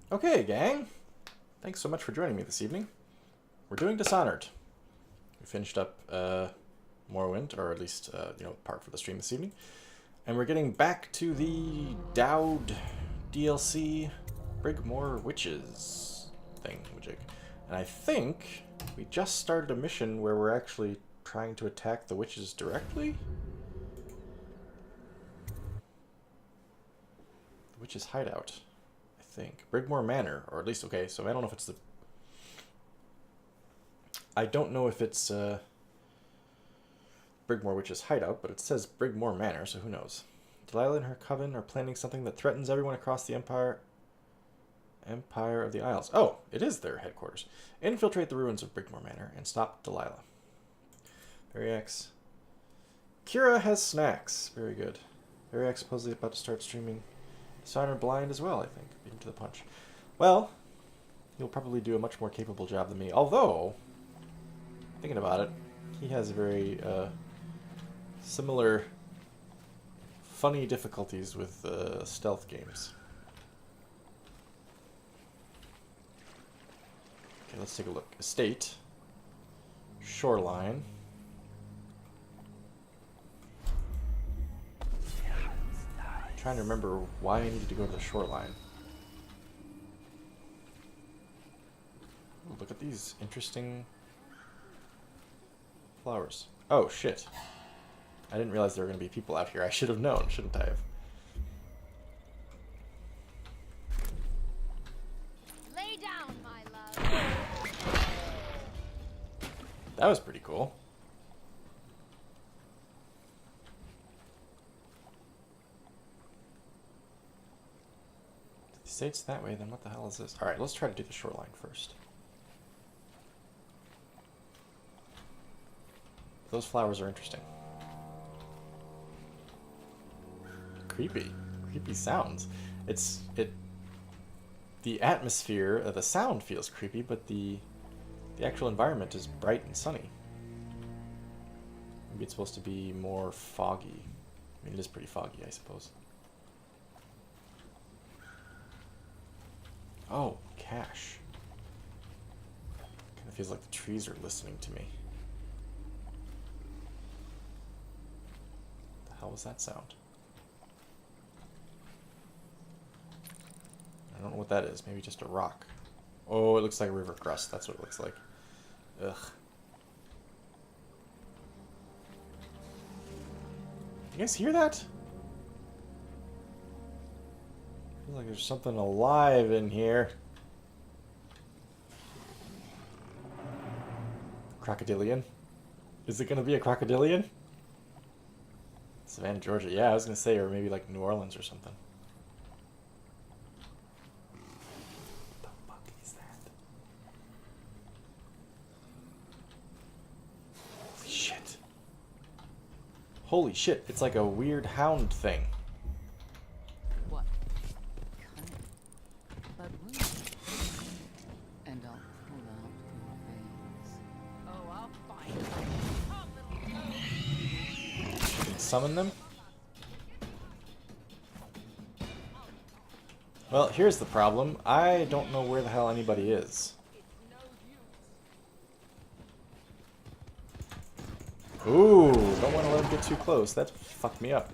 Okay, gang. Thanks so much for joining me this evening. We're doing Dishonored. We finished up Morrowind, or at least, part for the stream this evening. And we're getting back to the Dowd DLC Brigmore Witches thing-majig. And I think we just started a mission where we're actually trying to attack the witches directly? The witches' hideout. Think. Brigmore Manor, or at least, okay, so I don't know if it's the... I don't know if it's Brigmore Witch's hideout, but it says Brigmore Manor, so who knows. Delilah and her coven are planning something that threatens everyone across the Empire of the Isles. Oh, it is their headquarters. Infiltrate the ruins of Brigmore Manor and stop Delilah. Variax. Kira has snacks. Very good. Variax supposedly about to start streaming Dishonored blind as well, I think. Beat him to the punch. Well, he'll probably do a much more capable job than me. Although, thinking about it, he has very similar funny difficulties with stealth games. Okay, let's take a look. Estate. Shoreline. Trying to remember why I needed to go to the shoreline. Ooh, look at these interesting flowers. Oh, shit. I didn't realize there were going to be people out here. I should have known, shouldn't I have? Lay down, my love. That was pretty cool. If the estate's that way, then what the hell is this? Alright, let's try to do the shoreline first. Those flowers are interesting. Creepy. Creepy sounds. The atmosphere, the sound feels creepy, but the actual environment is bright and sunny. Maybe it's supposed to be more foggy. I mean, it is pretty foggy, I suppose. Oh, cash. Kind of feels like the trees are listening to me. What the hell was that sound? I don't know what that is. Maybe just a rock. Oh, it looks like a river crust. That's what it looks like. Ugh. You guys hear that? Feels like there's something alive in here. Crocodilian? Is it gonna be a crocodilian? Savannah, Georgia. Yeah, I was gonna say, or maybe like New Orleans or something. What the fuck is that? Holy shit. Holy shit, it's like a weird hound thing. What? Cunning. But wounded. And I'll pull out your veins. Oh, I'll find you. Come, little... Summon them? Well, here's the problem. I don't know where the hell anybody is. Ooh, don't want to let him get too close. That fucked me up.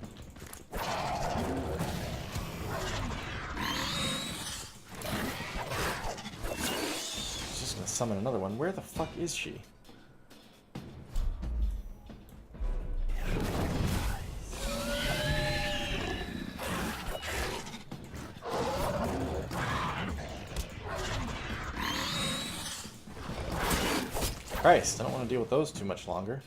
She's just gonna summon another one. Where the fuck is she? Christ, I don't want to deal with those too much longer.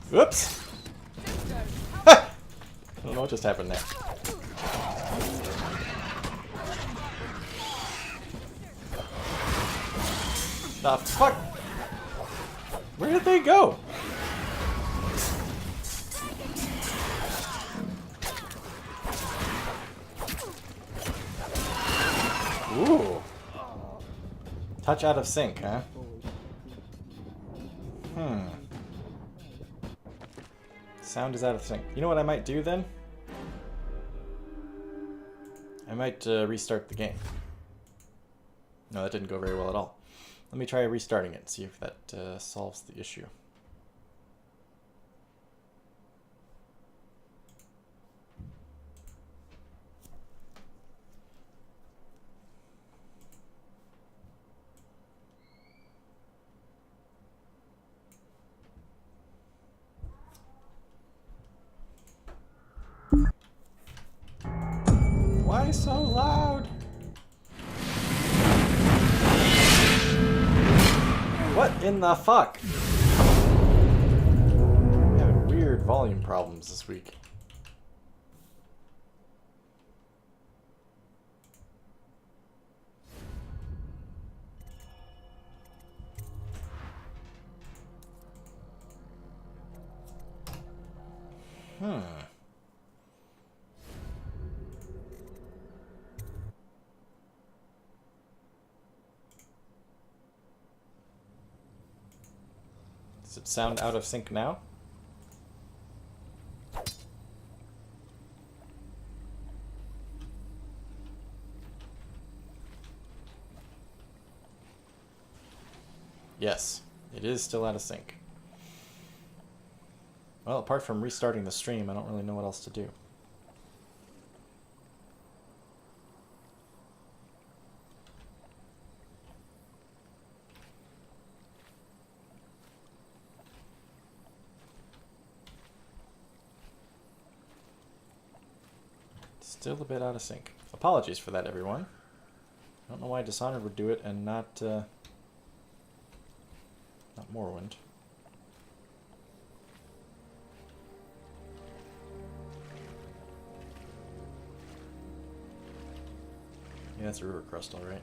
Whoops! I don't know what just happened there. The fuck? Where did they go? Ooh. Touch out of sync, huh? Sound is out of sync. You know what I might do then? I might restart the game. No, that didn't go very well at all. Let me try restarting it and see if that solves the issue. Why so loud? What in the fuck? I'm having weird volume problems this week. Does it sound out of sync now? Yes, it is still out of sync. Well, apart from restarting the stream, I don't really know what else to do. Still a bit out of sync. Apologies for that, everyone. I don't know why Dishonored would do it and not Morrowind. Yeah, that's a river crust, all right.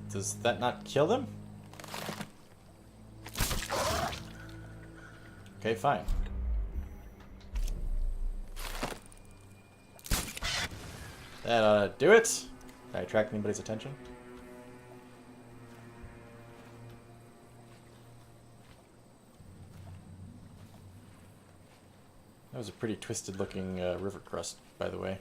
Does that not kill them? Okay, fine. That ought to do it. Did I attract anybody's attention? That was a pretty twisted looking river crust, by the way.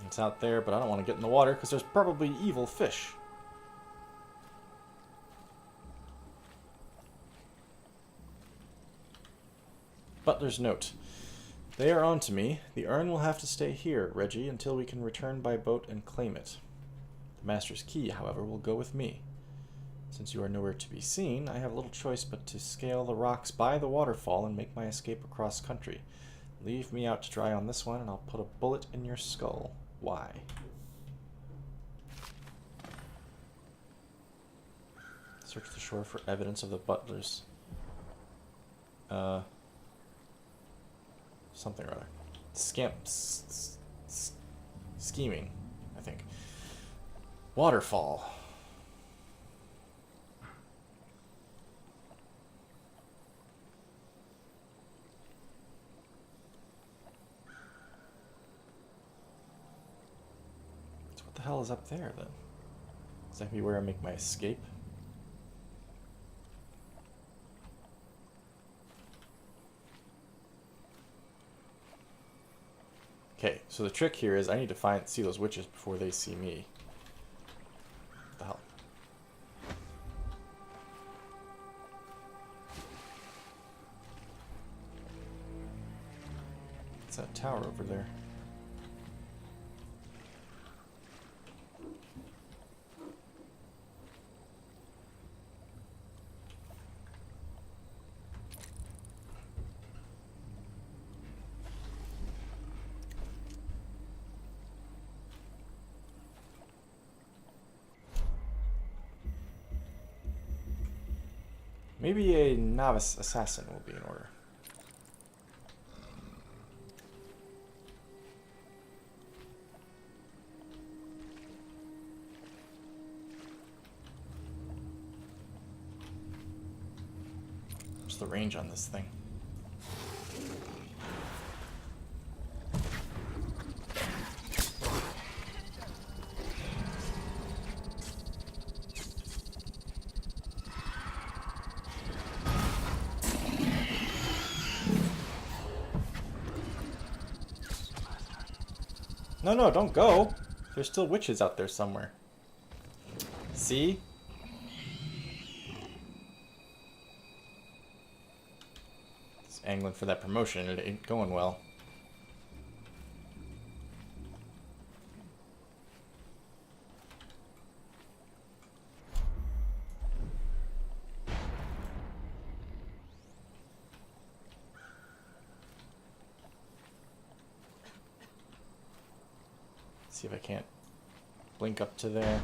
It's out there, but I don't want to get in the water because there's probably evil fish. Butler's note. They are on to me. The urn will have to stay here, Reggie, until we can return by boat and claim it. The master's key, however, will go with me. Since you are nowhere to be seen, I have little choice but to scale the rocks by the waterfall and make my escape across country. Leave me out to dry on this one, and I'll put a bullet in your skull. Why? Search the shore for evidence of the butler's something or other. Scheming, I think. Waterfall. So what the hell is up there then? Is that gonna be where I make my escape? Okay, so the trick here is I need to see those witches before they see me. What the hell? What's that tower over there? Maybe a novice assassin will be in order. What's the range on this thing? No, no, don't go. There's still witches out there somewhere. See? It's angling for that promotion. It ain't going well. See if I can't blink up to there.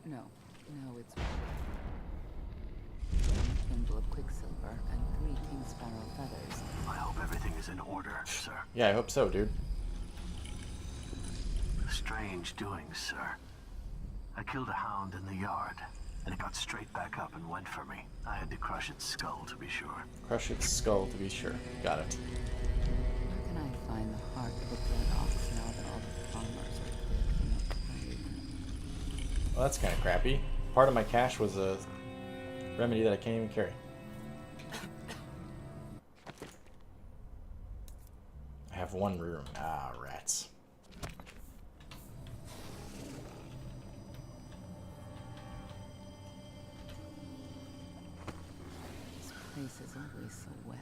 No, it's one thimble of quicksilver and 3 king sparrow feathers. I hope everything is in order, sir. Yeah, I hope so, dude. Strange doings, sir. I killed a hound in the yard, and it got straight back up and went for me. I had to crush its skull to be sure. Crush its skull to be sure. Got it. Where can I find the heart of a dead ox now that all the farmers are cleared from the plague? Well, that's kind of crappy. Part of my cash was a remedy that I can't even carry. I have 1 room. Ah, rats. This place is always so wet.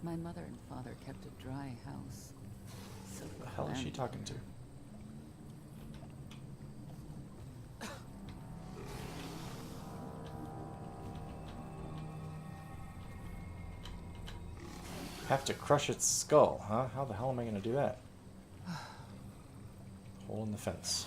My mother and father kept a dry house. So What the hell is she talking to? Have to crush its skull, huh? How the hell am I gonna do that? Hole in the fence.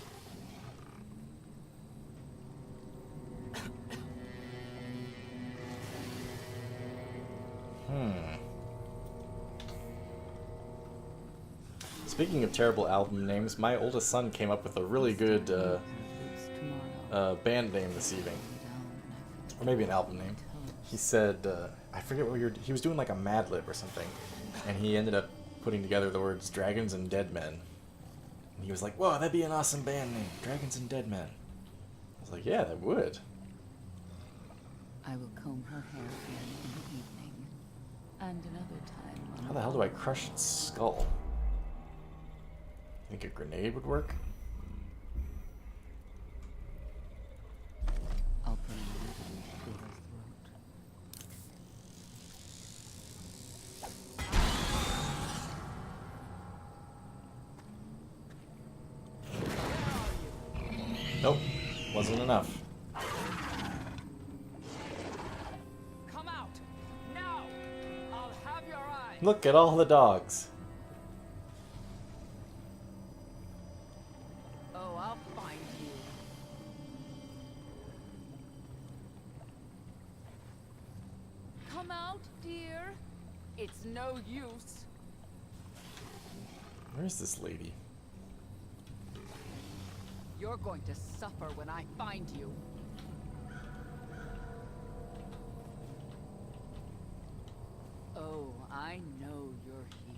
Speaking of terrible album names, my oldest son came up with a really good band name this evening. Or maybe an album name. He said, I forget what he was doing like a Mad Lib or something. And he ended up putting together the words Dragons and Dead Men. And he was like, whoa, that'd be an awesome band name. Dragons and Dead Men. I was like, yeah, that would. I will comb her hair again in the evening. And another time. How the hell do I crush its skull? Think a grenade would work? I'll put a needle through her throat. Nope, wasn't enough. Come out! Now! I'll have your eye! Look at all the dogs. Oh, I'll find you. Come out, dear. It's no use. Where's this lady? You're going to suffer when I find you. Oh, I know you're here.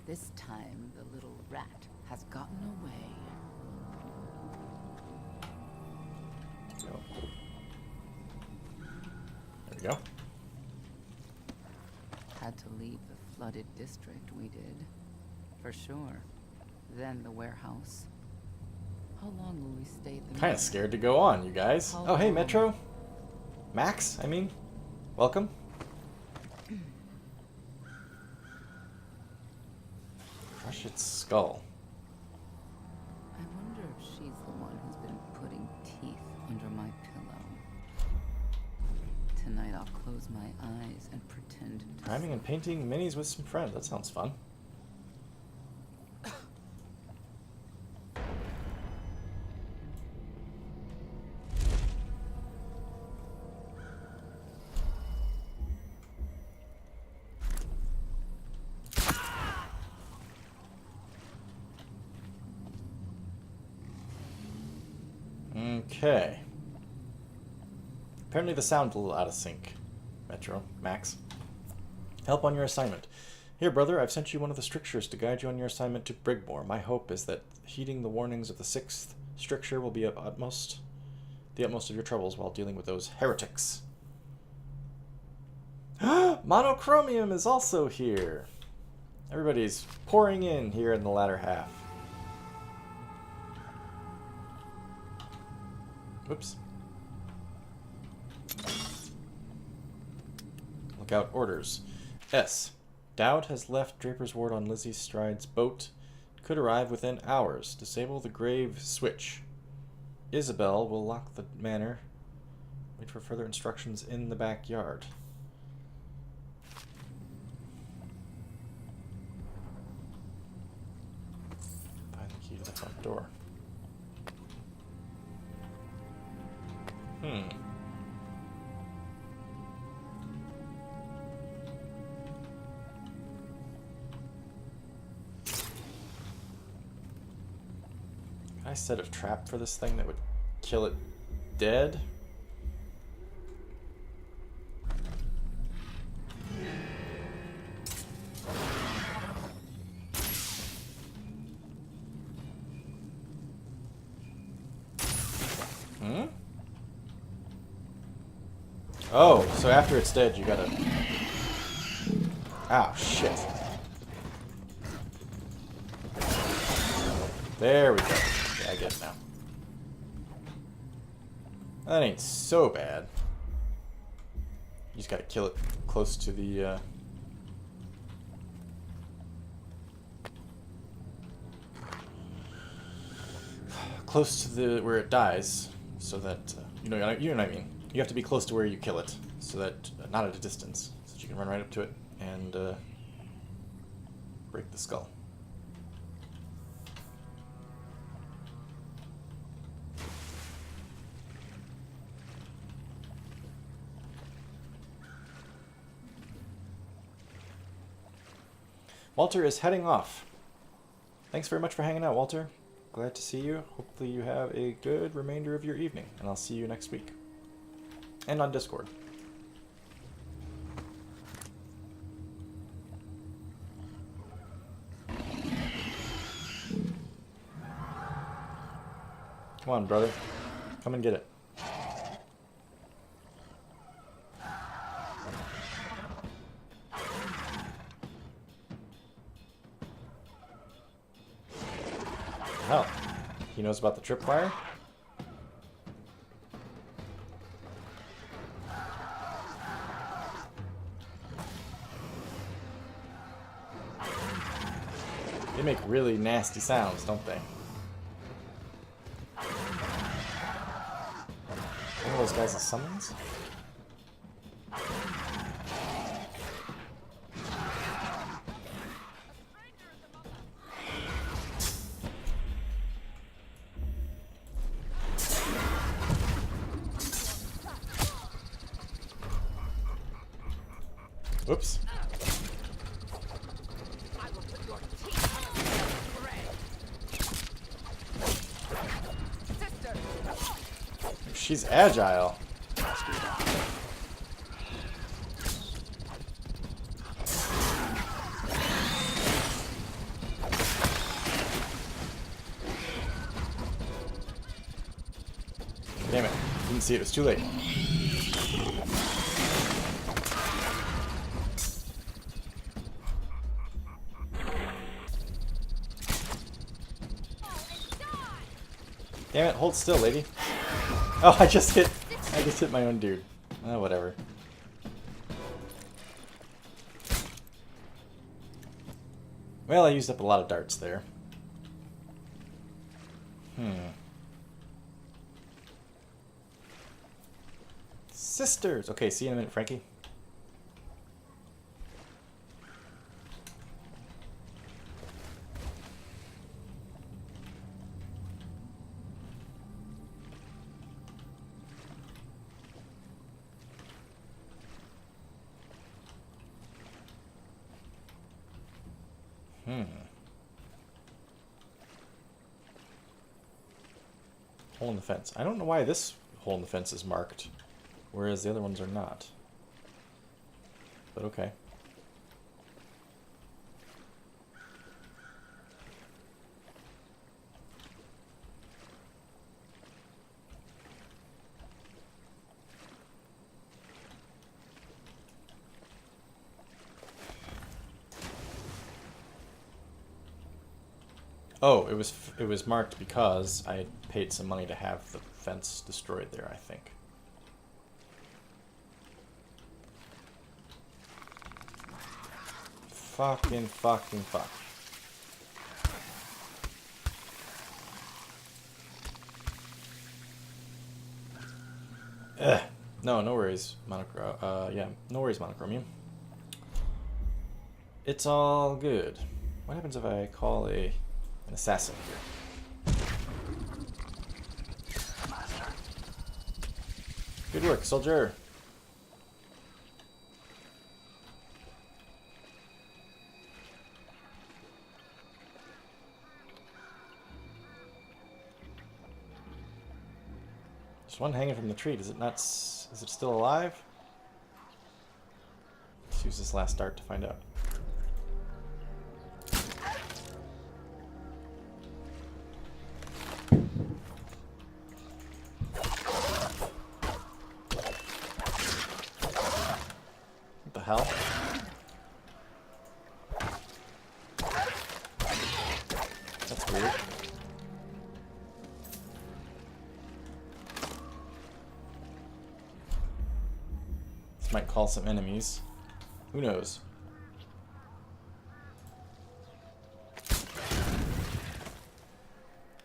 This time the little rat has gotten away. Oh. There we go. Had to leave the flooded district, we did. For sure. Then the warehouse. How long will we stay at the Kind of scared to go on, you guys. How Oh, hey, long? Metro. Max, I mean. Welcome. Crush its skull. I wonder if she's the one who's been putting teeth under my pillow. Tonight I'll close my eyes and pretend to Priming and painting minis with some friends. That sounds fun. Okay. Apparently the sound's a little out of sync. Metro, Max. Help on your assignment. Here, brother, I've sent you one of the strictures to guide you on your assignment to Brigmore. My hope is that heeding the warnings of the 6th stricture will be of the utmost of your troubles while dealing with those heretics. Monochromium is also here. Everybody's pouring in here in the latter half. Whoops. Lookout orders. S. Dowd has left Draper's ward on Lizzie Stride's boat. Could arrive within hours. Disable the grave switch. Isabel will lock the manor. Wait for further instructions in the backyard. Find the key to the front door. Can I set a trap for this thing that would kill it dead? Oh, so after it's dead, you gotta... Ah, shit. There we go. Yeah, I get it now. That ain't so bad. You just gotta kill it close to the, close to the where it dies, so that you know what I mean. You have to be close to where you kill it, so that not at a distance, so that you can run right up to it and break the skull. Walter is heading off. Thanks very much for hanging out, Walter. Glad to see you. Hopefully you have a good remainder of your evening, and I'll see you next week. And on Discord. Come on, brother. Come and get it. Hell, he knows about the tripwire? They make really nasty sounds, don't they? One of those guys is summons? Oops. She's agile. Damn it. Didn't see it. It was too late. Damn it. Hold still, lady. Oh, I just hit my own dude. Oh, whatever. Well, I used up a lot of darts there. Sisters! Okay, see you in a minute, Frankie. Hole in the fence. I don't know why this hole in the fence is marked, whereas the other ones are not. But okay. Oh, it was marked because I had paid some money to have the fence destroyed there, I think. Fucking fuck. Ugh. No worries, yeah, no worries, Monochromium. It's all good. What happens if I call an assassin here? Good work, soldier. There's one hanging from the tree. Is it still alive? Let's use this last dart to find out. What the hell? That's weird. This might call some enemies. Who knows?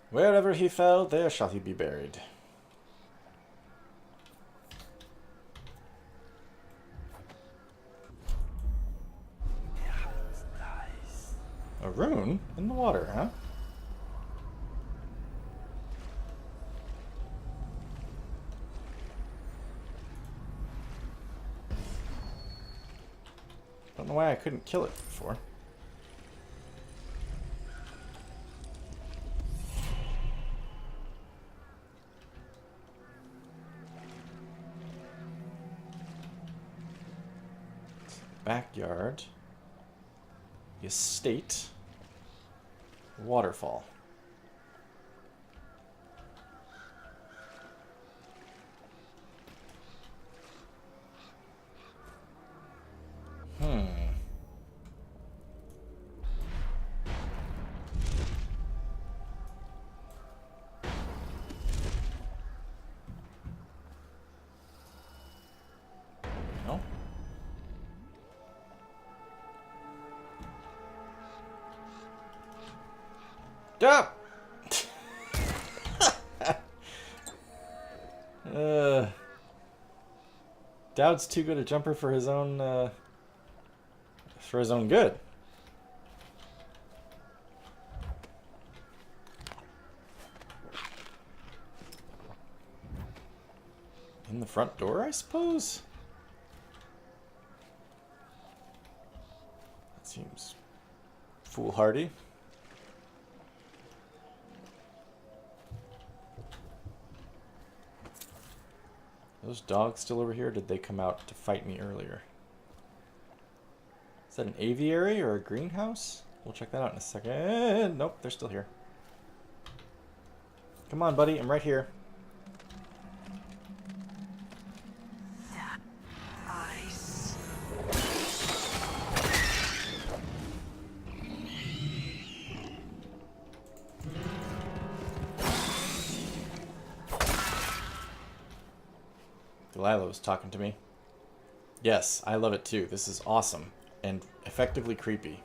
Wherever he fell, there shall he be buried. A rune in the water, huh? Don't know why I couldn't kill it before. Backyard. The estate. Waterfall. No? Duh! Dowd's too good a jumper for his own good. In the front door, I suppose? That seems foolhardy. Are those dogs still over here? Or did they come out to fight me earlier? Is that an aviary or a greenhouse? We'll check that out in a second. Nope, they're still here. Come on, buddy. I'm right here. Delilah was talking to me. Yes, I love it too. This is awesome and effectively creepy.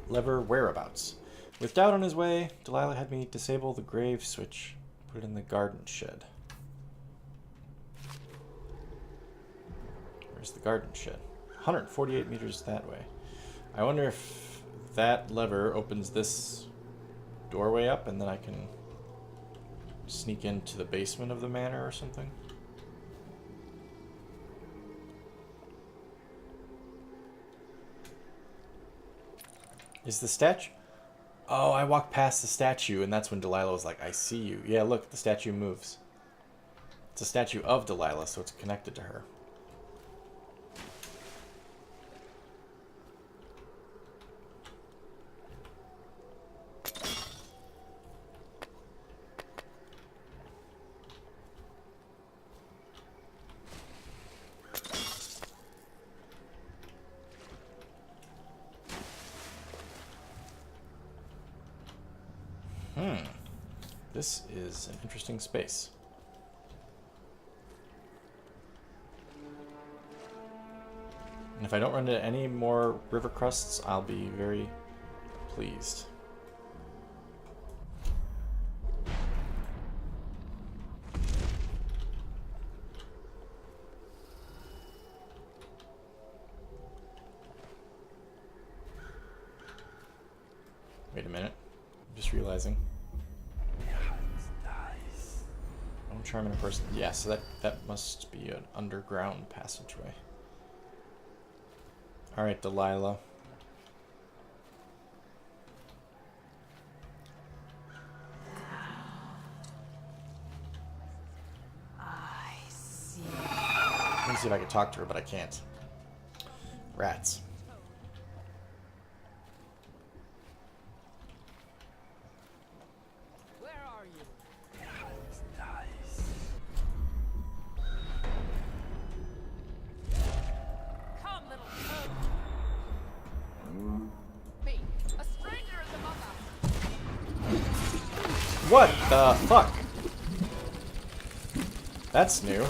Lever whereabouts. With doubt on his way, Delilah had me disable the grave switch, put it in the garden shed. Where's the garden shed? 148 meters that way. I wonder if that lever opens this doorway up and then I can sneak into the basement of the manor or something. Is the statue... Oh, I walked past the statue and that's when Delilah was like, I see you. Yeah, look, the statue moves. It's a statue of Delilah, so it's connected to her. This is an interesting space. And if I don't run into any more river crusts, I'll be very pleased. Wait a minute. I'm just realizing. Don't charm in a person. Yeah, so that must be an underground passageway. Alright, Delilah. I see. Let me see if I can talk to her, but I can't. Rats. Where are you? Come, little toad. Me, a stranger is among us. What the fuck? That's new.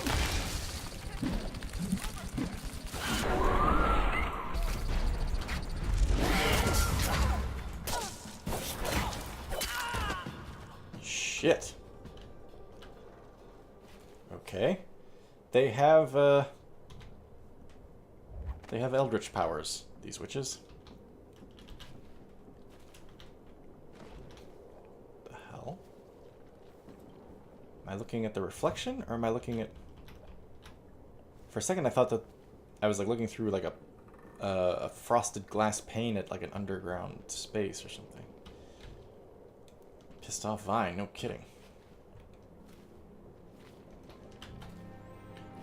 Shit. Okay. They have eldritch powers, these witches. The hell? Am I looking at the reflection, or am I looking at... For a second I thought that I was like looking through like a frosted glass pane at like an underground space or something. Pissed off vine, no kidding.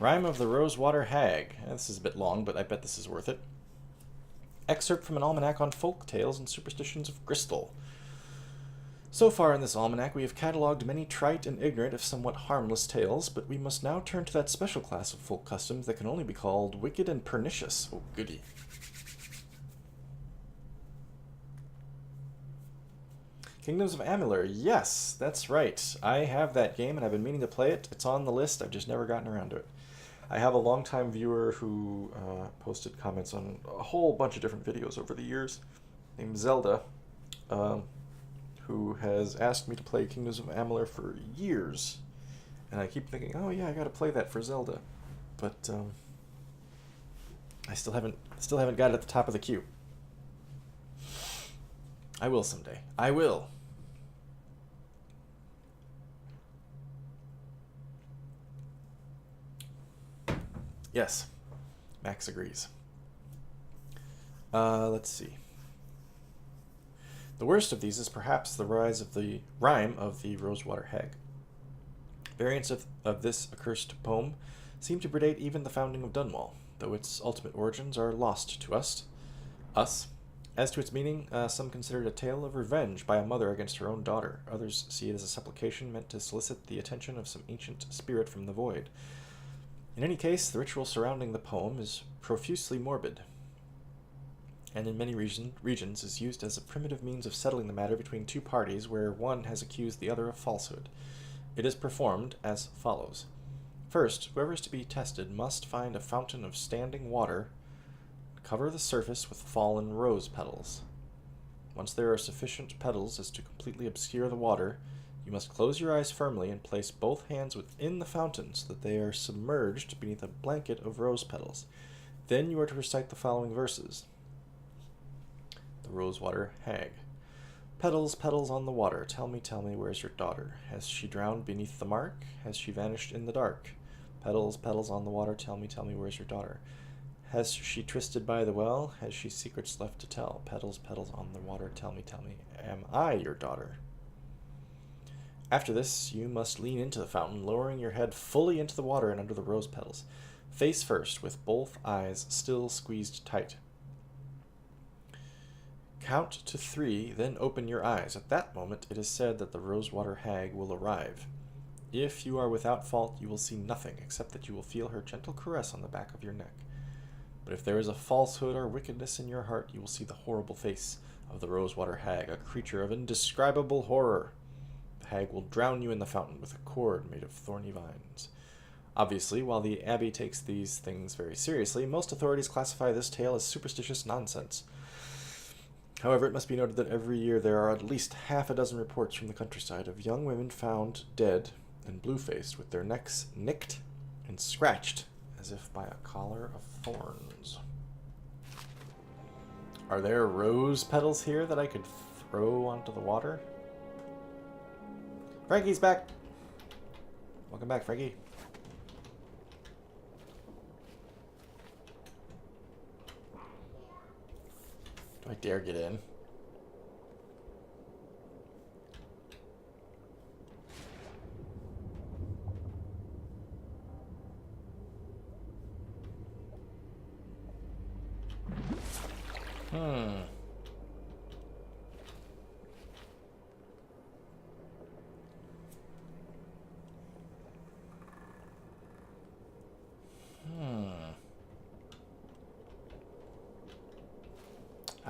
Rhyme of the Rosewater Hag. This is a bit long, but I bet this is worth it. Excerpt from an almanac on folk tales and superstitions of Bristol. So far in this almanac we have catalogued many trite and ignorant, if somewhat harmless tales, but we must now turn to that special class of folk customs that can only be called wicked and pernicious. Oh, goody. Kingdoms of Amalur. Yes, that's right. I have that game and I've been meaning to play it. It's on the list. I've just never gotten around to it. I have a longtime viewer who posted comments on a whole bunch of different videos over the years, named Zelda, who has asked me to play Kingdoms of Amalur for years. And I keep thinking, oh yeah, I gotta play that for Zelda. But I still haven't got it at the top of the queue. I will someday. I will. Yes, Max agrees. Let's see. The worst of these is perhaps the rise of the rhyme of the Rosewater Hag. Variants of this accursed poem seem to predate even the founding of Dunwall, though its ultimate origins are lost to us. As to its meaning, some consider it a tale of revenge by a mother against her own daughter. Others see it as a supplication meant to solicit the attention of some ancient spirit from the void. In any case, the ritual surrounding the poem is profusely morbid, and in many regions is used as a primitive means of settling the matter between two parties where one has accused the other of falsehood. It is performed as follows. First, whoever is to be tested must find a fountain of standing water, cover the surface with fallen rose petals. Once there are sufficient petals as to completely obscure the water, you must close your eyes firmly and place both hands within the fountain so that they are submerged beneath a blanket of rose petals. Then you are to recite the following verses. The Rosewater Hag. Petals, petals on the water, tell me, where's your daughter? Has she drowned beneath the mark? Has she vanished in the dark? Petals, petals on the water, tell me, where's your daughter? Has she trysted by the well? Has she secrets left to tell? Petals, petals on the water, tell me, am I your daughter? After this, you must lean into the fountain, lowering your head fully into the water and under the rose petals. Face first, with both eyes still squeezed tight. Count to 3, then open your eyes. At that moment, it is said that the Rosewater Hag will arrive. If you are without fault, you will see nothing, except that you will feel her gentle caress on the back of your neck. But if there is a falsehood or wickedness in your heart, you will see the horrible face of the Rosewater Hag, a creature of indescribable horror. hag will drown you in the fountain with a cord made of thorny vines. Obviously, while the Abbey takes these things very seriously, most authorities classify this tale as superstitious nonsense. However, it must be noted that every year there are at least half a dozen reports from the countryside of young women found dead and blue-faced with their necks nicked and scratched as if by a collar of thorns. Are there rose petals here that I could throw onto the water? Frankie's back! Welcome back, Frankie. Do I dare get in?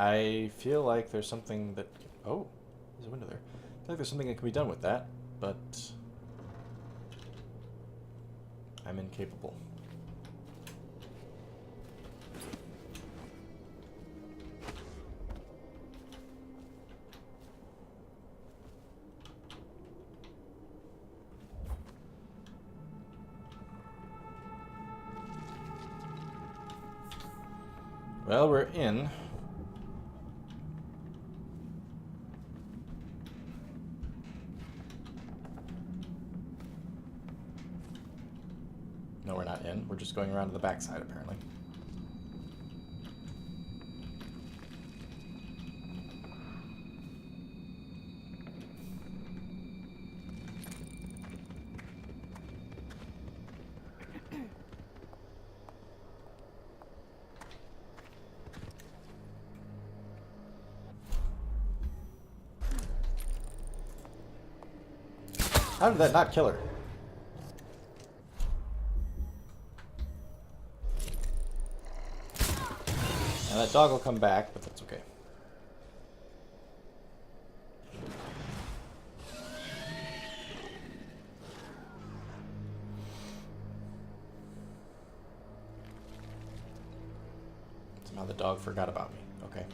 I feel like there's something that... Oh, there's a window there. I feel like there's something that can be done with that, but... I'm incapable. Well, we're in. No, we're not in. We're just going around to the backside, apparently. How did that not kill her? Now that dog will come back, but that's okay. Somehow the dog forgot about me. Okay.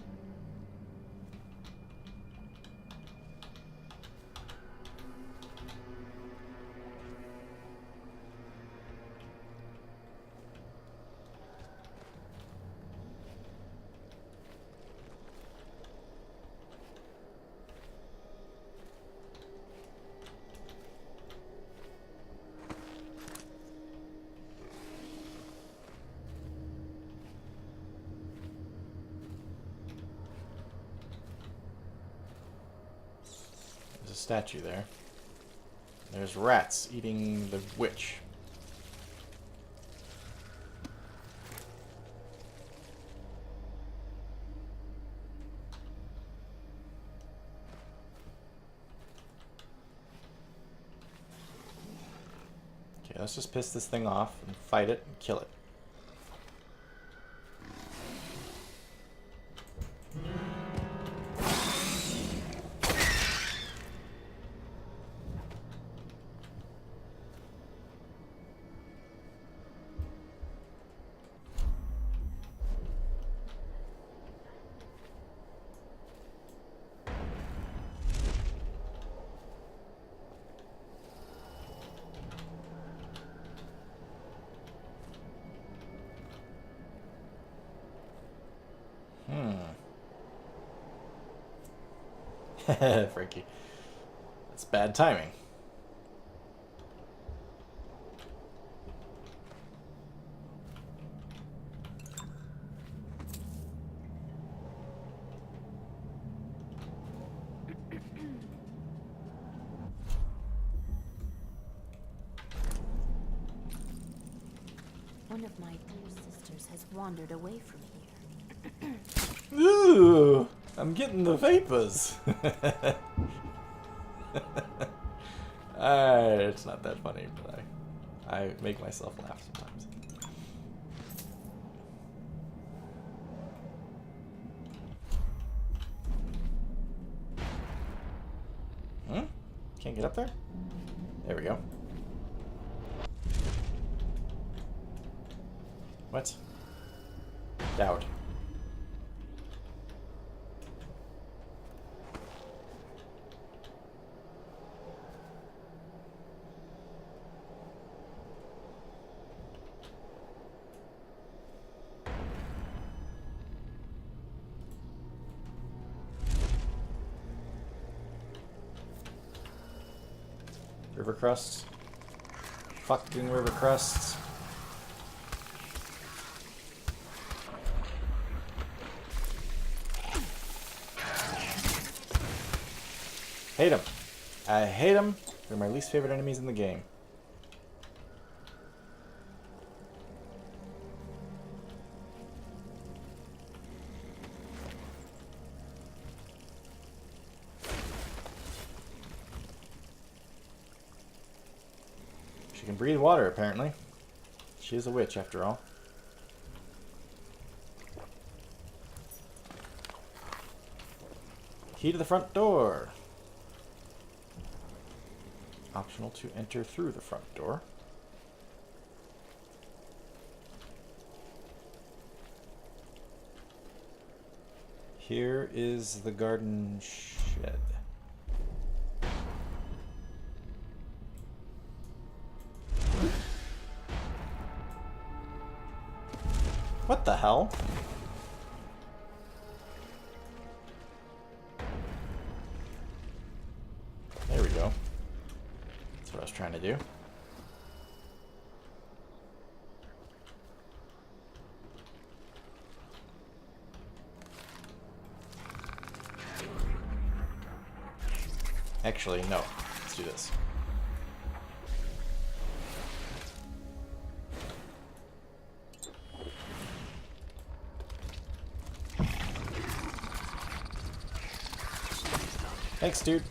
Statue there. There's rats eating the witch. Okay, let's just piss this thing off and fight it and kill it. Frankie. That's bad timing. One of my dear sisters has wandered away from here. Ooh, I'm getting the vapors. It's not that funny, but I make myself laugh sometimes. Can't get up there? There we go. What? Doubt. River crusts. Fucking river crusts. Hate them. I hate them. They're my least favorite enemies in the game. She can breathe water, apparently. She is a witch, after all. Key to the front door. Optional to enter through the front door. Here is the garden shed. What the hell? There we go. That's what I was trying to do. Actually, no. Let's do this. Thanks, dude.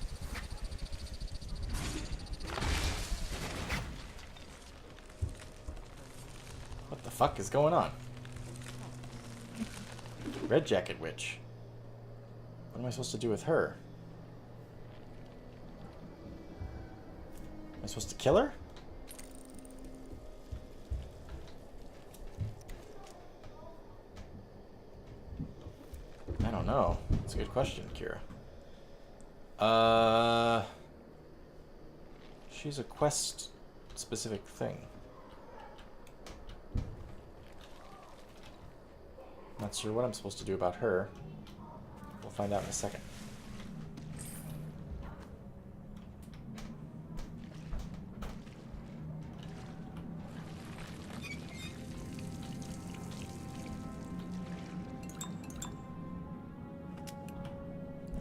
What the fuck is going on? Red Jacket Witch. What am I supposed to do with her? Am I supposed to kill her? I don't know. That's a good question, Kira. She's a quest-specific thing. Not sure what I'm supposed to do about her. We'll find out in a second.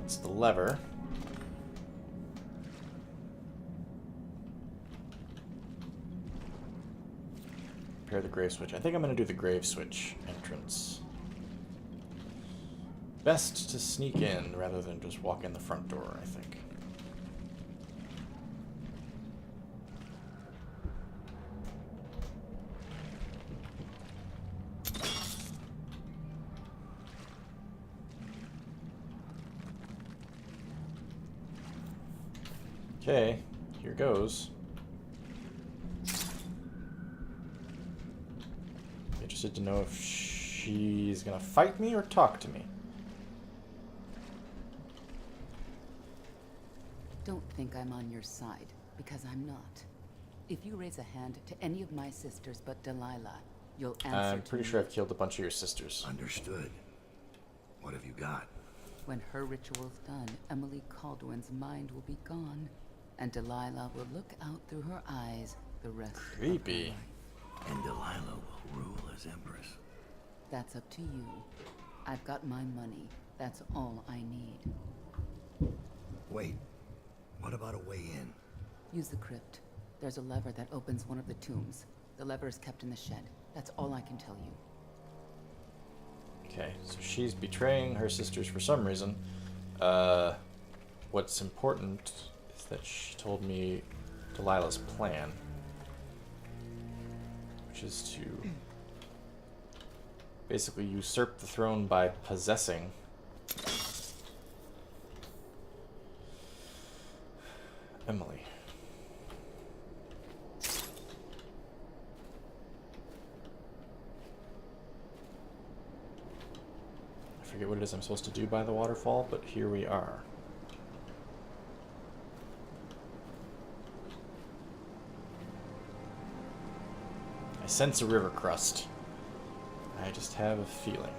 That's the lever. Repair the grave switch. I think I'm going to do the grave switch entrance. Best to sneak in rather than just walk in the front door, I think. Okay, here goes. Interested to know if she's gonna fight me or talk to me. Don't think I'm on your side, because I'm not. If you raise a hand to any of my sisters but Delilah, you'll answer I'm to pretty me. sure I've killed a bunch of your sisters. Understood. What have you got? When her ritual's done, Emily Caldwin's mind will be gone, and Delilah will look out through her eyes the rest of her Creepy. life. And Delilah will rule as Empress. That's up to you. I've got my money. That's all I need. Wait. What about a way in? Use the crypt. There's a lever that opens one of the tombs. The lever is kept in the shed. That's all I can tell you. Okay, so she's betraying her sisters for some reason. What's important is that she told me Delilah's plan, which is to basically usurp the throne by possessing Emily. I forget what it is I'm supposed to do by the waterfall, but here we are. I sense a river crust. I just have a feeling.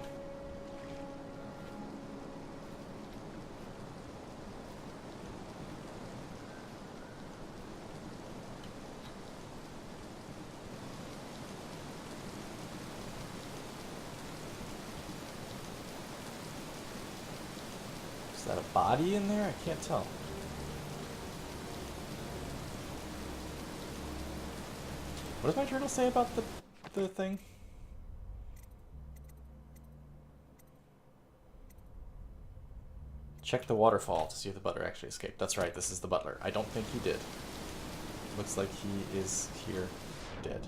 Is that a body in there? I can't tell. What does my journal say about the thing? Check the waterfall to see if the butler actually escaped. That's right, this is the butler. I don't think he did. Looks like he is here dead.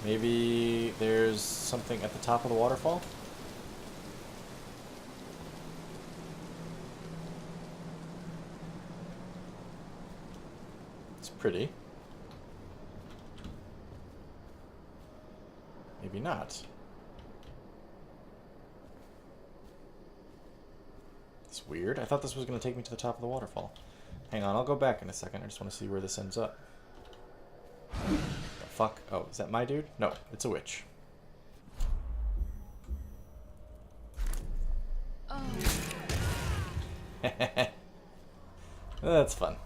Maybe there's something at the top of the waterfall? It's pretty. Maybe not. It's weird. I thought this was going to take me to the top of the waterfall. Hang on, I'll go back in a second. I just want to see where this ends up. The fuck? Oh, is that my dude? No, it's a witch. Oh. That's fun.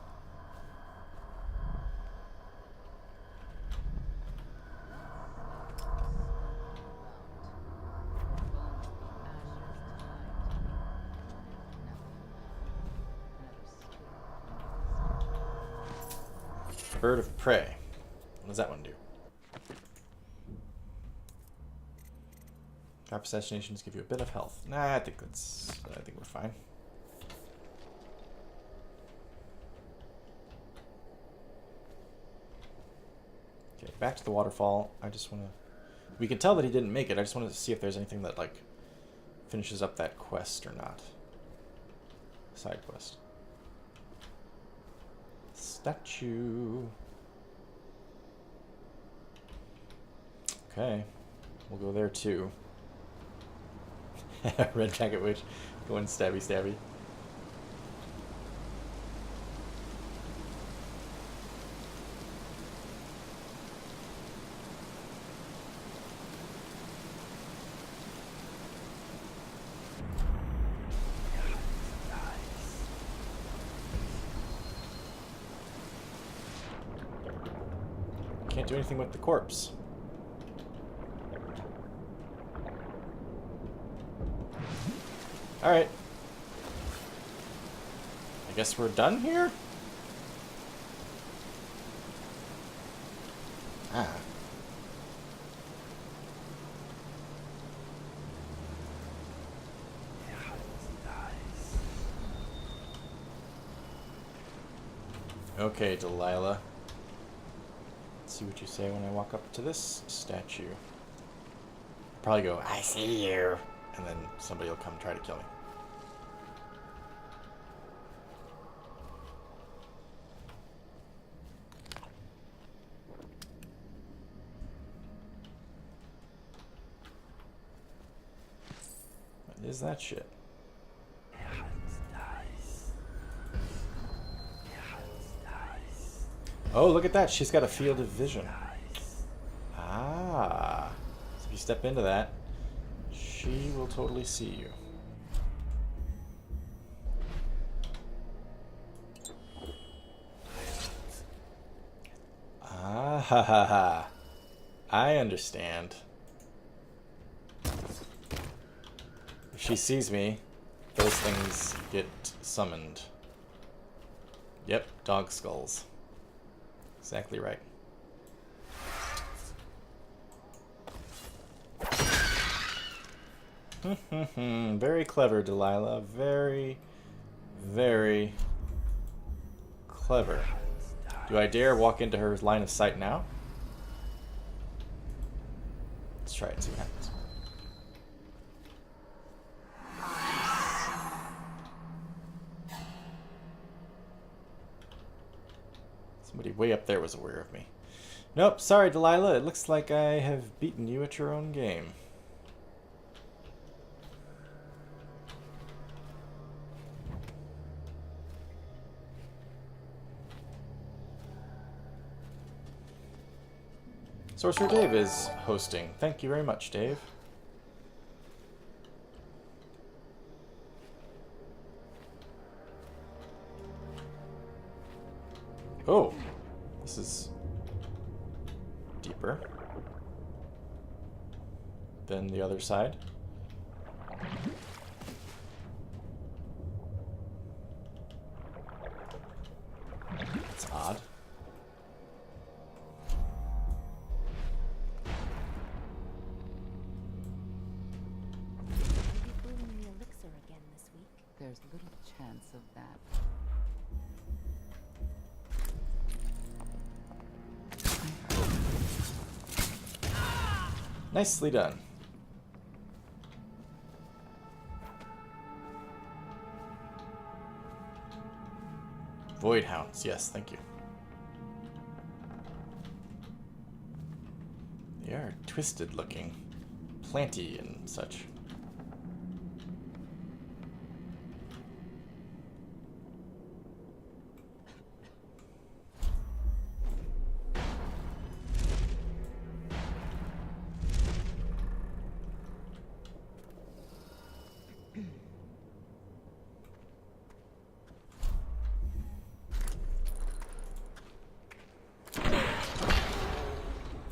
Bird of prey. What does that one do? Trap assassinations give you a bit of health. Nah, I think we're fine. Okay, back to the waterfall. I just want to... We can tell that he didn't make it. I just wanted to see if there's anything that, like, finishes up that quest or not. Side quest. Statue. Okay. We'll go there too. Red Jacket Witch. Going stabby stabby. Can't do anything with the corpse. Alright. I guess we're done here? Ah. Okay, Delilah. Let's see what you say when I walk up to this statue. Probably go, I see you. And then somebody will come try to kill me. What is that shit? Oh, look at that. She's got a field of vision. Ah. So if you step into that, she will totally see you. Ah ha ha ha. I understand. If she sees me, those things get summoned. Yep, dog skulls. Exactly right. Very clever, Delilah. Very, very clever. Do I dare walk into her line of sight now? Let's try it and see what happens. Somebody way up there was aware of me. Nope, sorry, Delilah. It looks like I have beaten you at your own game. Sorcerer Dave is hosting. Thank you very much, Dave. Oh, this is deeper than the other side. That's odd. Maybe brewing the elixir again this week. There's little chance of that. Nicely done. Void Hounds, yes, thank you. They are twisted looking, planty and such.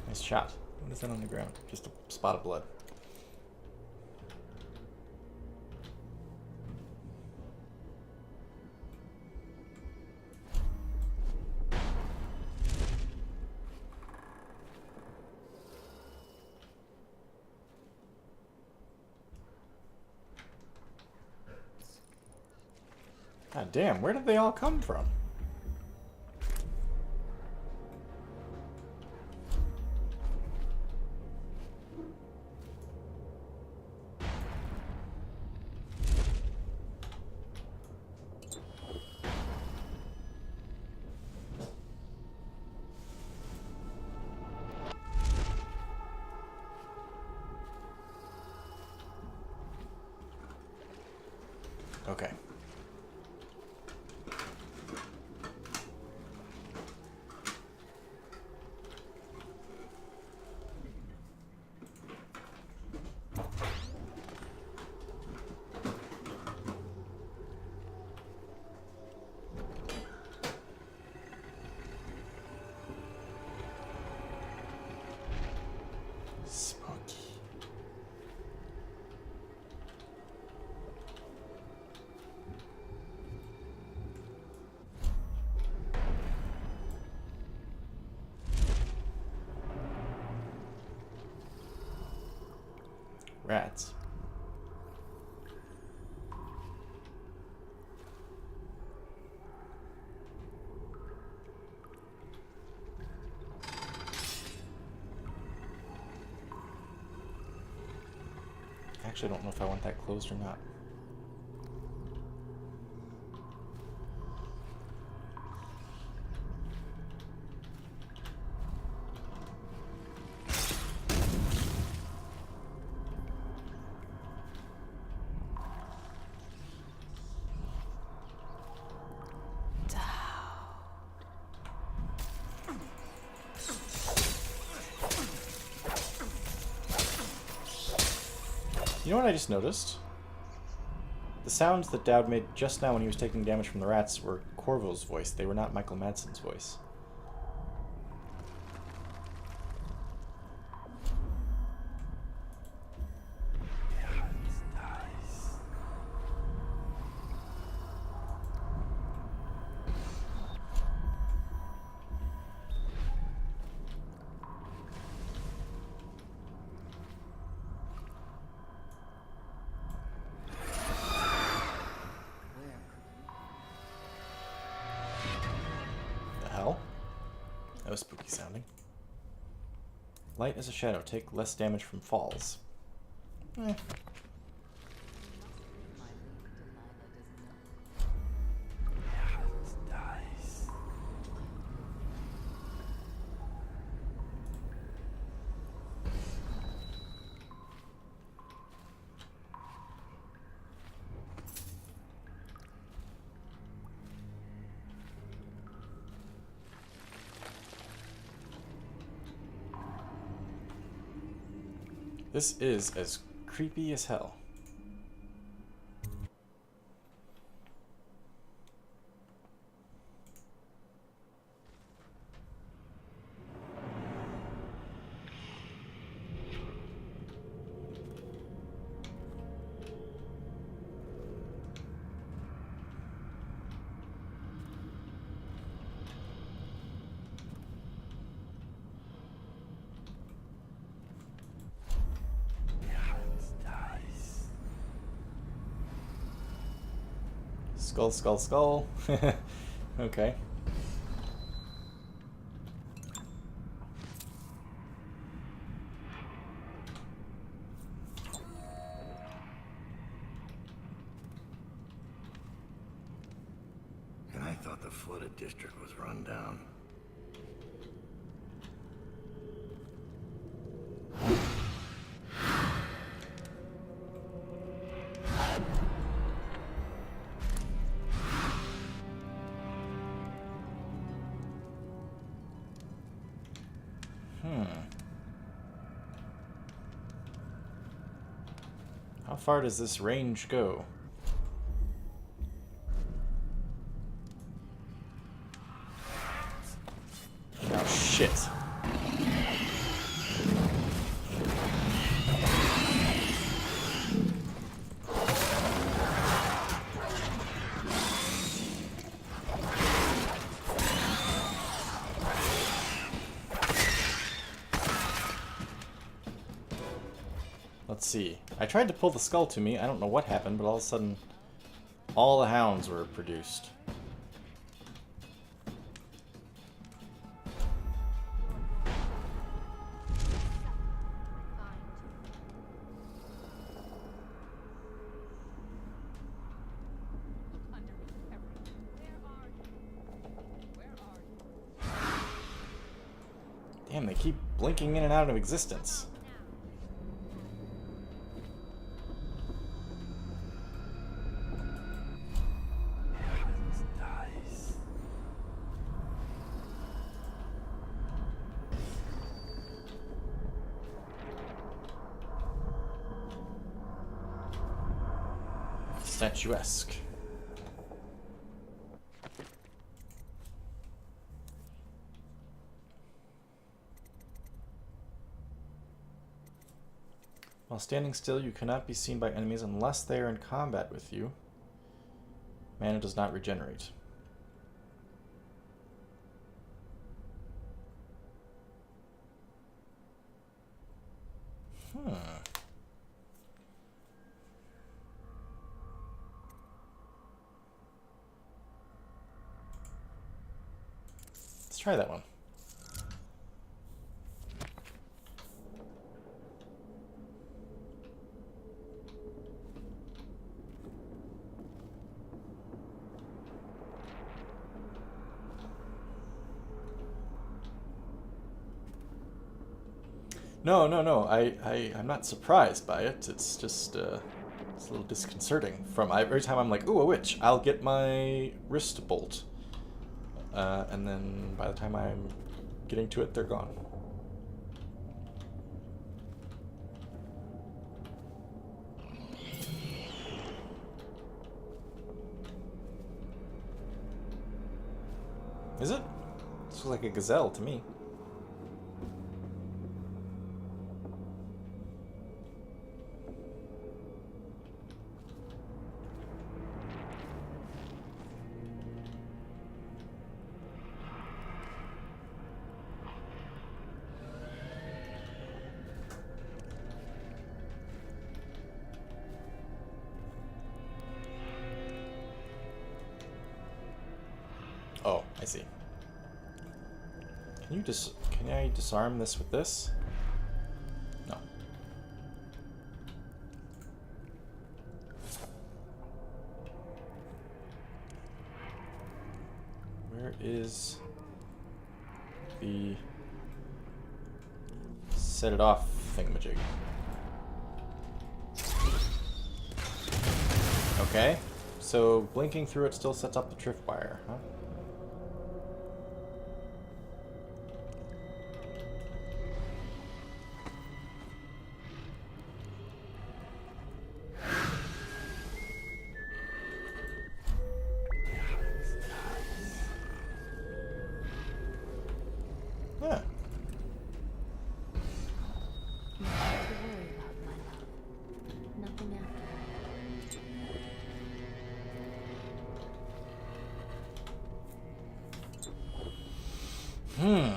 Nice shot. What is that on the ground? Just a spot of blood. God damn, where did they all come from? Okay. Spooky. Rats. Actually, I don't know if I want that closed or not. You know what I just noticed? The sounds that Dowd made just now when he was taking damage from the rats were Corvo's voice. They were not Michael Madsen's voice. That was spooky sounding. Light as a shadow. Take less damage from falls. Eh. This is as creepy as hell. Skull, skull, skull. Okay. And I thought the flooded district was run down. How far does this range go? Oh, shit. Let's see. I tried to pull the skull to me. I don't know what happened, but all of a sudden, all the hounds were produced. Damn, they keep blinking in and out of existence. Statuesque. While standing still, you cannot be seen by enemies unless they are in combat with you. Mana does not regenerate. Let's try that one. No. I'm not surprised by it. It's just it's a little disconcerting. Every time I'm like, ooh, a witch, I'll get my wrist bolt. And then by the time I'm getting to it, they're gone. Is it? This looks like a gazelle to me. Oh, I see. Can I disarm this with this? Where is the set it off thingamajig? Okay, so blinking through it still sets up the tripwire, huh? Yeah. Nothing to worry about, my love. Nothing after Hmm.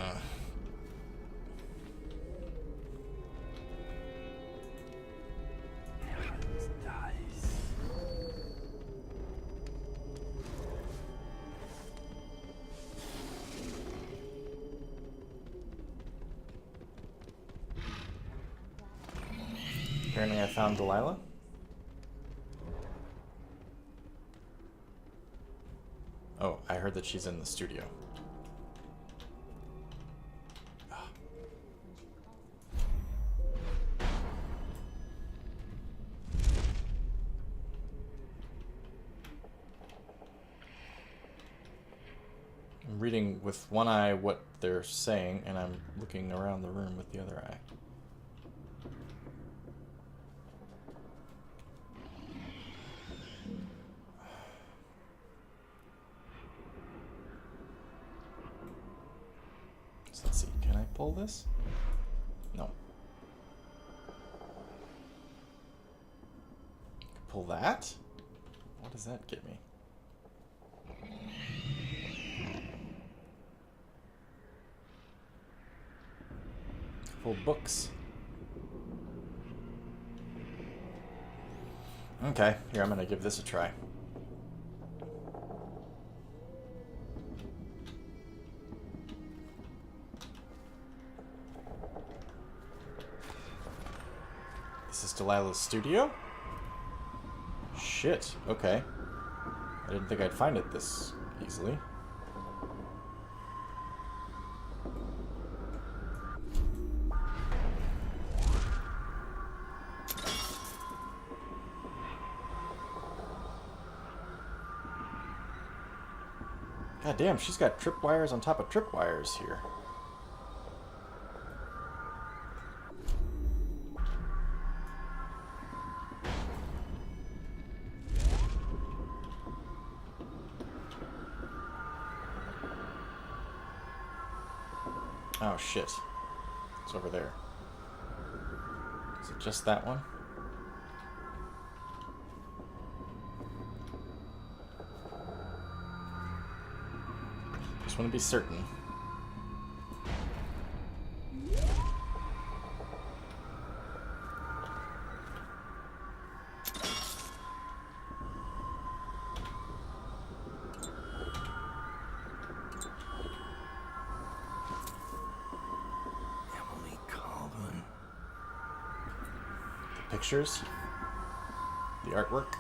Apparently I found Delilah. Oh, I heard that she's in the studio. Ah. I'm reading with one eye what they're saying, and I'm looking around the room with the other eye. So let's see, can I pull this? No. Pull that? What does that get me? Couple books. Okay, here, I'm gonna give this a try. This is Delilah's studio? Shit, okay. I didn't think I'd find it this easily. God damn, she's got tripwires on top of tripwires here. Oh shit. It's over there. Is it just that one? Just want to be certain. Emily Calvin. The pictures. The artwork.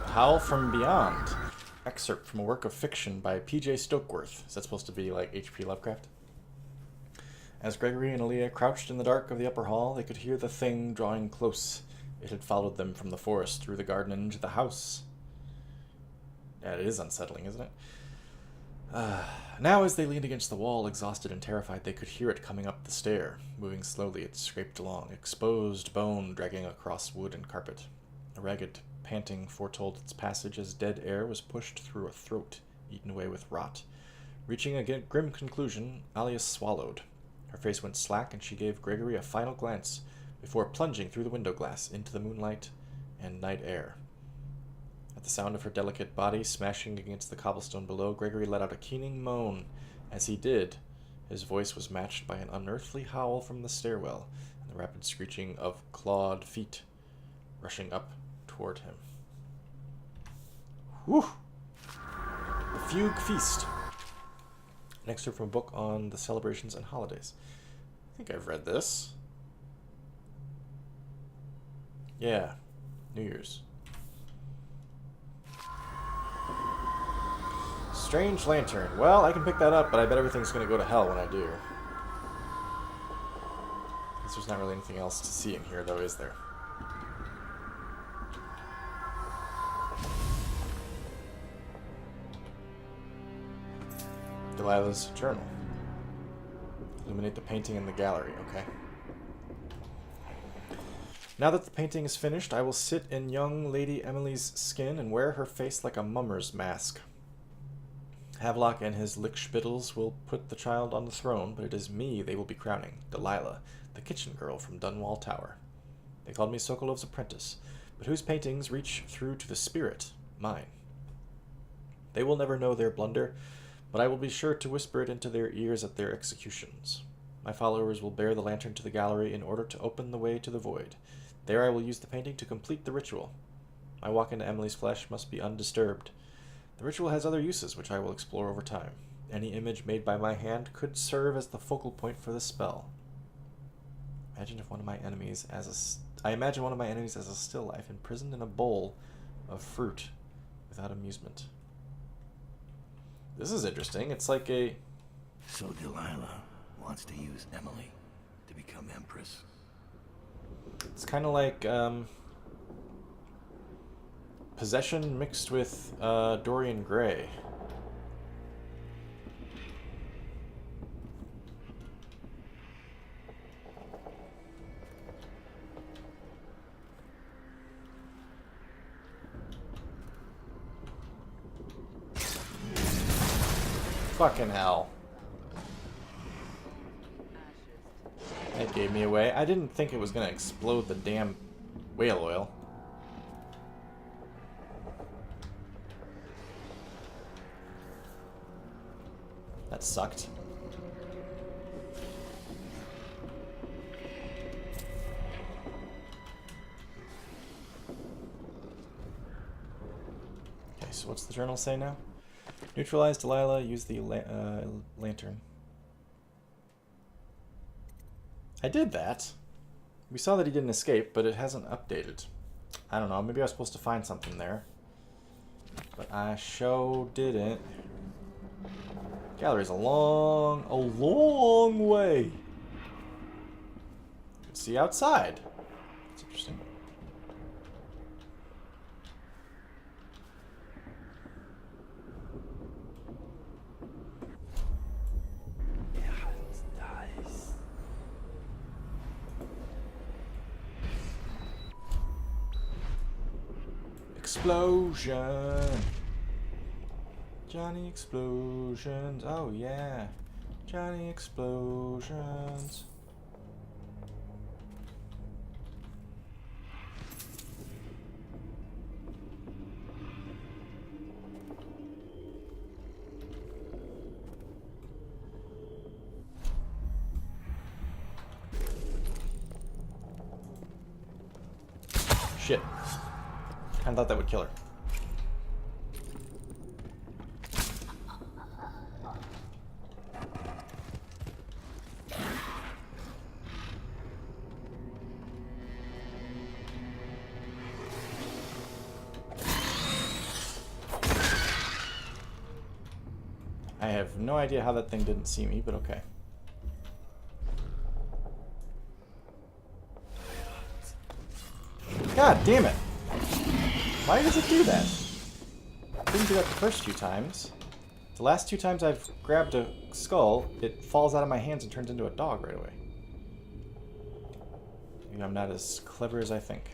Howl from Beyond. Excerpt from a work of fiction by P.J. Stokeworth. Is that supposed to be like H.P. Lovecraft? As Gregory and Aaliyah crouched in the dark of the upper hall, they could hear the thing drawing close. It had followed them from the forest, through the garden, and into the house. Yeah, it is unsettling, isn't it? Now, as they leaned against the wall, exhausted and terrified, they could hear it coming up the stair. Moving slowly, it scraped along, exposed bone dragging across wood and carpet. A ragged panting foretold its passage as dead air was pushed through a throat, eaten away with rot. Reaching a grim conclusion, Alia swallowed. Her face went slack, and she gave Gregory a final glance before plunging through the window glass into the moonlight and night air. At the sound of her delicate body smashing against the cobblestone below, Gregory let out a keening moan. As he did, his voice was matched by an unearthly howl from the stairwell and the rapid screeching of clawed feet rushing up toward him. Whew! The Fugue Feast. An excerpt from a book on the celebrations and holidays. I think I've read this. Yeah. New Year's. Strange lantern. Well, I can pick that up, but I bet everything's going to go to hell when I do. Guess there's not really anything else to see in here, though, is there? Delilah's journal. Illuminate the painting in the gallery. Okay. Now that the painting is finished, I will sit in young Lady Emily's skin and wear her face like a mummer's mask. Havelock and his lickspittles will put the child on the throne, but it is me they will be crowning, Delilah, the kitchen girl from Dunwall Tower. They called me Sokolov's apprentice, but whose paintings reach through to the spirit, mine. They will never know their blunder, but I will be sure to whisper it into their ears at their executions. My followers will bear the lantern to the gallery in order to open the way to the void. There I will use the painting to complete the ritual. My walk into Emily's flesh must be undisturbed. The ritual has other uses, which I will explore over time. Any image made by my hand could serve as the focal point for the spell. I imagine one of my enemies as a still life, imprisoned in a bowl of fruit without amusement. This is interesting. It's like a... So Delilah wants to use Emily to become Empress. It's kind of like possession mixed with Dorian Gray. Fucking hell. That gave me away. I didn't think it was going to explode the damn whale oil. That sucked. Okay, so what's the journal say now? Neutralize Delilah, use the lantern. I did that. We saw that he didn't escape, but it hasn't updated. I don't know, maybe I was supposed to find something there. But I sure didn't. Gallery's a long way. You can see outside. That's interesting. Explosion! Johnny Explosions. Oh yeah. Johnny Explosions. Shit. I thought that would kill her. I have no idea how that thing didn't see me, but okay. God damn it! Why does it do that? It didn't do that the first few times. The last two times I've grabbed a skull, it falls out of my hands and turns into a dog right away. Maybe I'm not as clever as I think.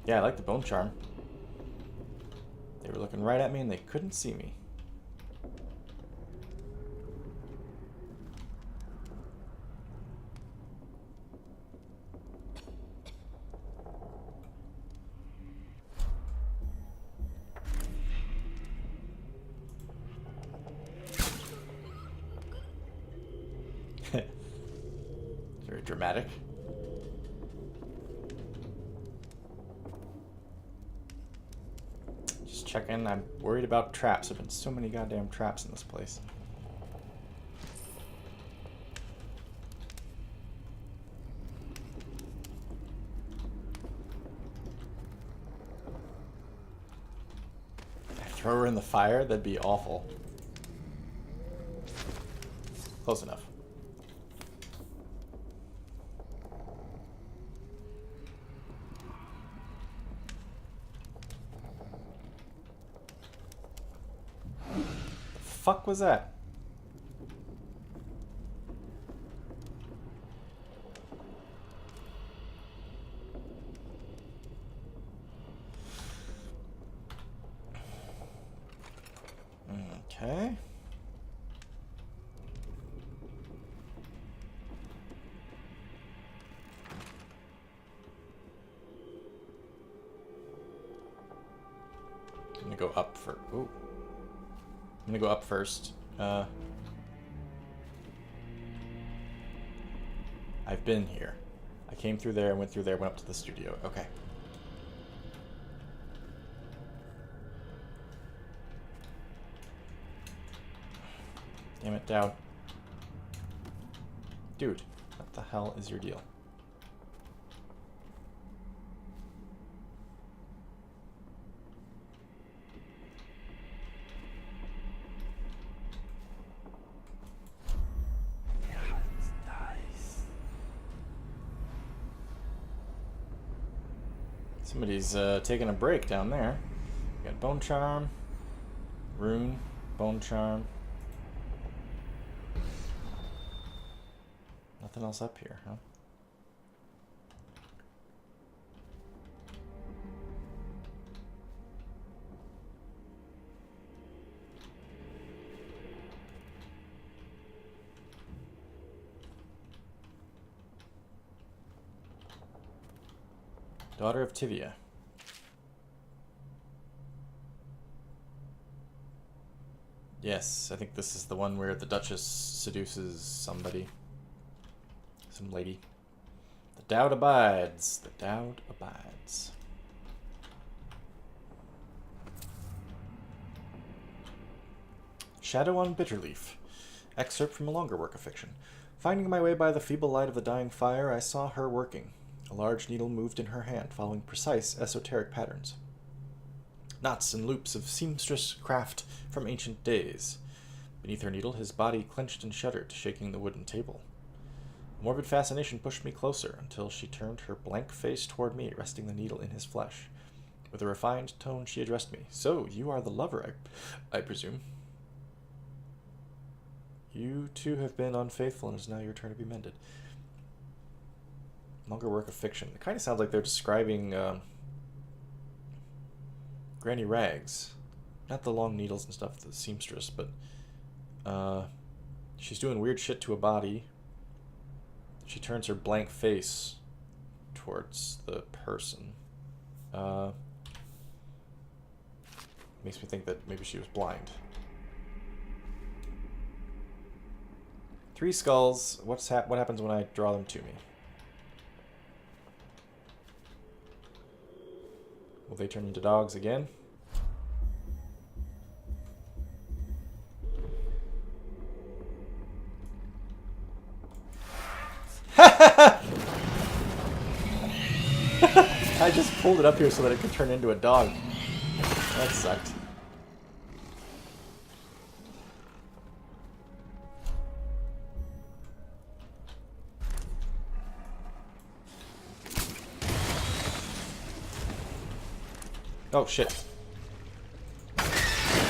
Yeah, I like the bone charm. They were looking right at me and they couldn't see me. Very dramatic. Just checking. I'm worried about traps. There've been so many goddamn traps in this place. Throw her in the fire? That'd be awful. Close enough. The fuck was that? Okay. I'm gonna go up for. Ooh. I'm gonna go up first. I've been here. I came through there, went through there, went up to the studio. Okay. Damn it, down. Dude, what the hell is your deal? Somebody's taking a break down there. We got Bone Charm, Rune, Bone Charm. Nothing else up here, huh? Daughter of Tivia. Yes, I think this is the one where the Duchess seduces somebody. Some lady. The doubt abides. The doubt abides. Shadow on Bitterleaf. Excerpt from a longer work of fiction. Finding my way by the feeble light of the dying fire, I saw her working. A large needle moved in her hand, following precise, esoteric patterns. Knots and loops of seamstress craft from ancient days. Beneath her needle, his body clenched and shuddered, shaking the wooden table. A morbid fascination pushed me closer, until she turned her blank face toward me, resting the needle in his flesh. With a refined tone, she addressed me. So, you are the lover, I presume. You too have been unfaithful, and it is now your turn to be mended. Longer work of fiction. It kind of sounds like they're describing Granny Rags. Not the long needles and stuff, the seamstress, but she's doing weird shit to a body. She turns her blank face towards the person. Makes me think that maybe she was blind. 3 skulls. What happens when I draw them to me? Will they turn into dogs again? I just pulled it up here so that it could turn into a dog. That sucked. Oh shit.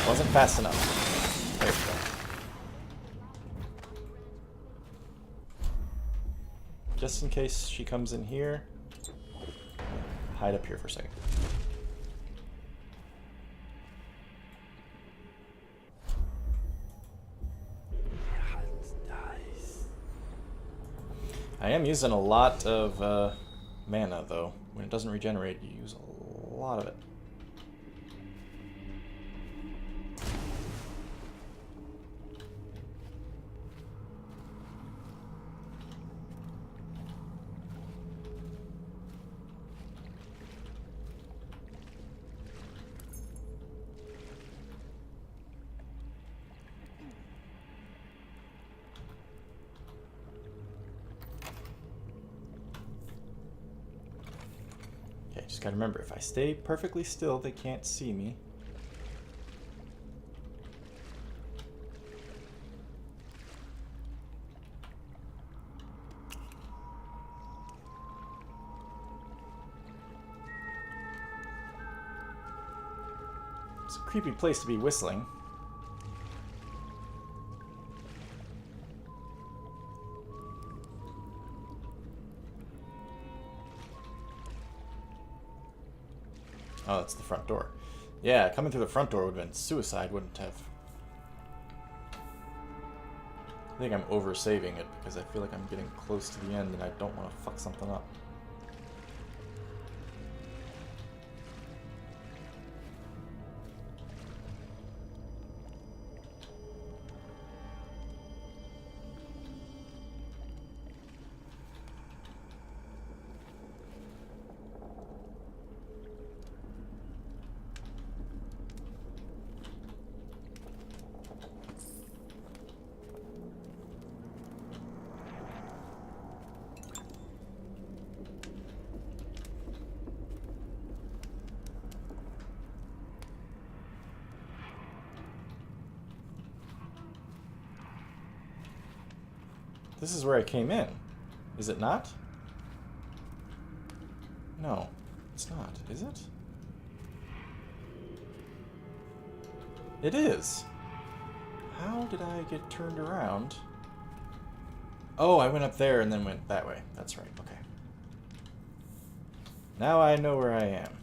Wasn't fast enough. There we go. Just in case she comes in here, hide up here for a second. I am using a lot of mana though. When it doesn't regenerate, you use a lot of it. Just gotta remember, if I stay perfectly still, they can't see me. It's a creepy place to be whistling. Oh, that's the front door. Yeah, coming through the front door would have been suicide, wouldn't have. I think I'm over-saving it because I feel like I'm getting close to the end and I don't want to fuck something up. This is where I came in. Is it not? No, it's not. Is it? It is. How did I get turned around? Oh, I went up there and then went that way. That's right. Okay. Now I know where I am.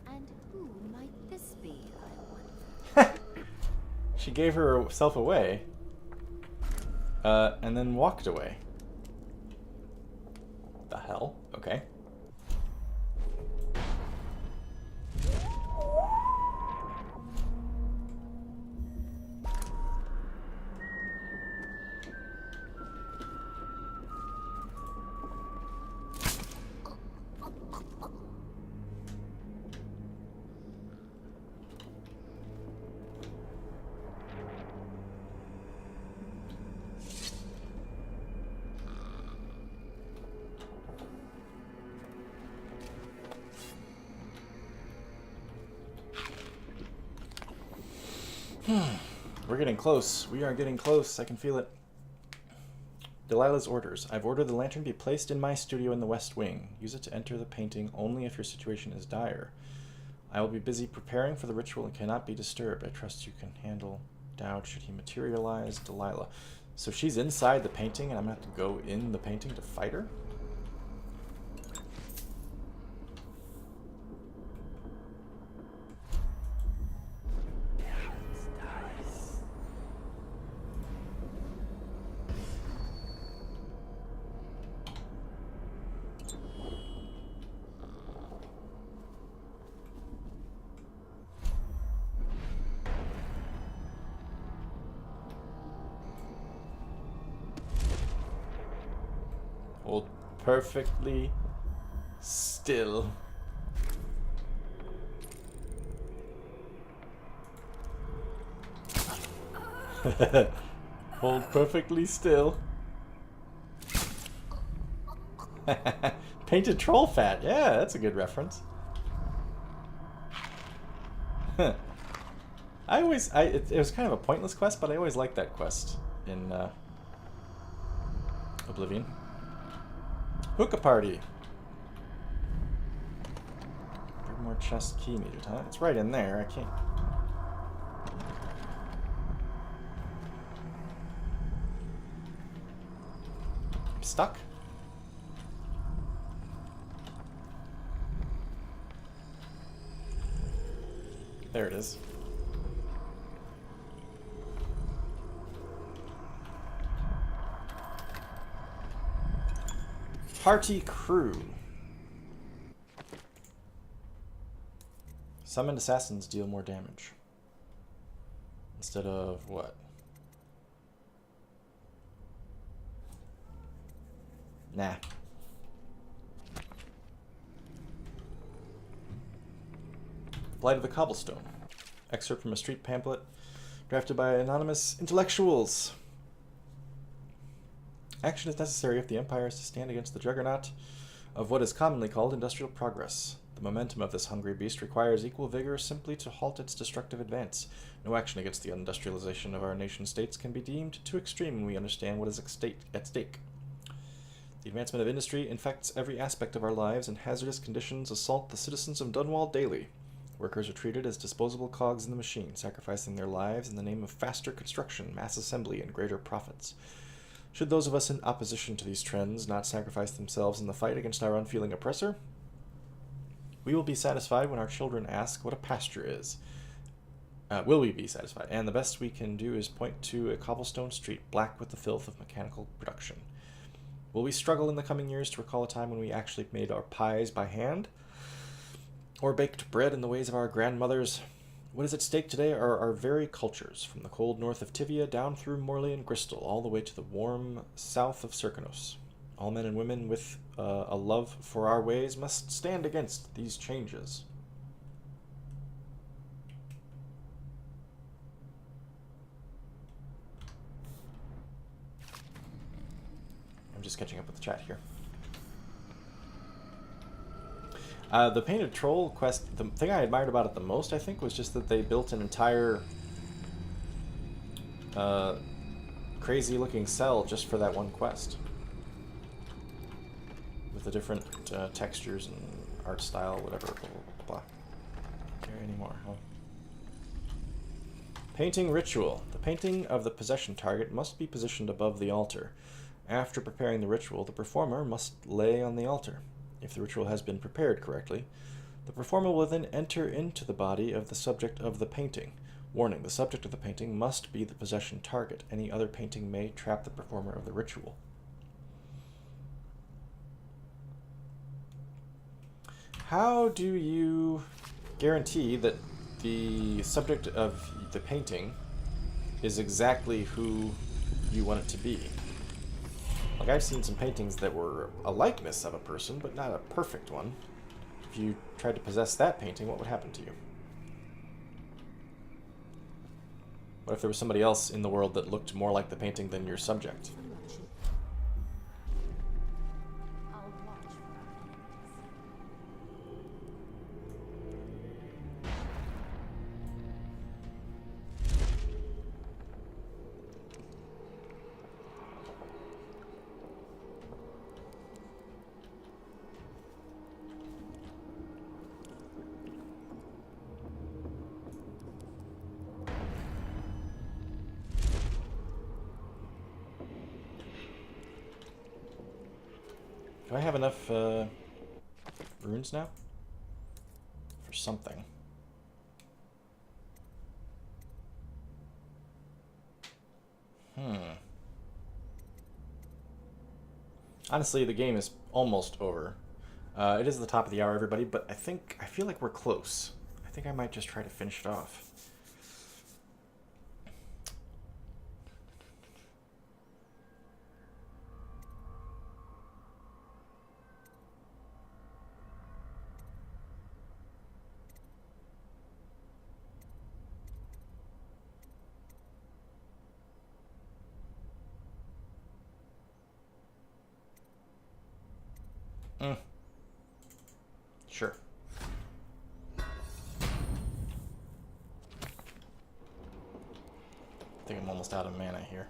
And who might this be, I wonder? She gave herself away. And then walked away. The hell? Okay. We're getting close. We are getting close. I can feel it. Delilah's orders. I've ordered the lantern be placed in my studio in the West Wing. Use it to enter the painting only if your situation is dire. I will be busy preparing for the ritual and cannot be disturbed. I trust you can handle doubt should he materialize. Delilah. So she's inside the painting and I'm going to have to go in the painting to fight her? Hold perfectly still. Hold perfectly still. Painted troll fat. Yeah, that's a good reference. It was kind of a pointless quest, but I always liked that quest in Oblivion. Hookah party. Bring more chest key needed, huh? It's right in there. I can't. I'm stuck. There it is. Party crew. Summoned assassins deal more damage. Instead of what? Nah. Blight of the Cobblestone. Excerpt from a street pamphlet drafted by anonymous intellectuals. Action is necessary if the Empire is to stand against the juggernaut of what is commonly called industrial progress. The The momentum of this hungry beast requires equal vigor simply to halt its destructive advance. No action against the industrialization of our nation-states can be deemed too extreme when we understand what is at stake. The advancement of industry infects every aspect of our lives, and hazardous conditions assault the citizens of Dunwall daily. Workers are treated as disposable cogs in the machine, sacrificing their lives in the name of faster construction, mass assembly, and greater profits. Should those of us in opposition to these trends not sacrifice themselves in the fight against our unfeeling oppressor? We will be satisfied when our children ask what a pasture is. Will we be satisfied? And the best we can do is point to a cobblestone street black with the filth of mechanical production. Will we struggle in the coming years to recall a time when we actually made our pies by hand? Or baked bread in the ways of our grandmothers? What is at stake today are our very cultures, from the cold north of Tivia down through Morley and Bristol, all the way to the warm south of Serkanos. All men and women with a love for our ways must stand against these changes. I'm just catching up with the chat here. The Painted Troll quest, the thing I admired about it the most, I think, was just that they built an entire crazy-looking cell just for that one quest. With the different textures and art style, whatever, blah, blah, blah. Care anymore, huh? Painting Ritual. The painting of the possession target must be positioned above the altar. After preparing the ritual, the performer must lay on the altar. If the ritual has been prepared correctly, the performer will then enter into the body of the subject of the painting. Warning, the subject of the painting must be the possession target. Any other painting may trap the performer of the ritual. How do you guarantee that the subject of the painting is exactly who you want it to be? Like, I've seen some paintings that were a likeness of a person, but not a perfect one. If you tried to possess that painting, what would happen to you? What if there was somebody else in the world that looked more like the painting than your subject? I'll watch for our enemies. Do I have enough runes now? For something. Honestly, the game is almost over. It is the top of the hour, everybody, but I feel like we're close. I think I might just try to finish it off. Sure. I think I'm almost out of mana here.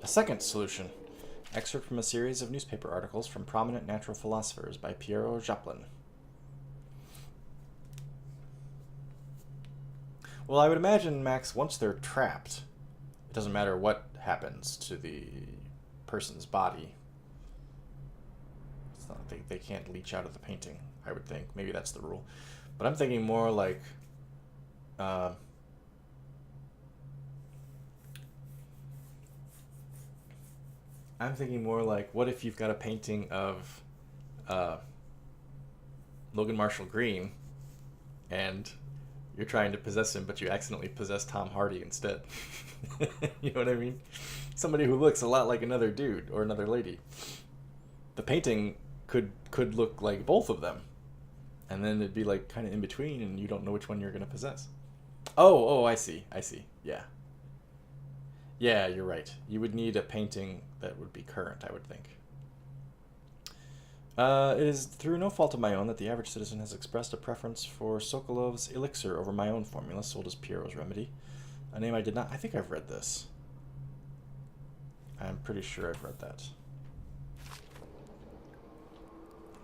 A second solution. Excerpt from a series of newspaper articles from prominent natural philosophers by Piero Joplin. Well, I would imagine, Max, once they're trapped, it doesn't matter what happens to the person's body. It's not like they can't leach out of the painting, I would think. Maybe that's the rule. But I'm thinking more like... what if you've got a painting of Logan Marshall Green, and you're trying to possess him, but you accidentally possess Tom Hardy instead. You know what I mean? Somebody who looks a lot like another dude or another lady. The painting could look like both of them, and then it'd be like kind of in between, and you don't know which one you're gonna possess. Oh, I see. Yeah, you're right. You would need a painting that would be current, I would think. It is through no fault of my own that the average citizen has expressed a preference for Sokolov's elixir over my own formula, sold as Piero's remedy. A name I did not... I think I've read this. I'm pretty sure I've read that.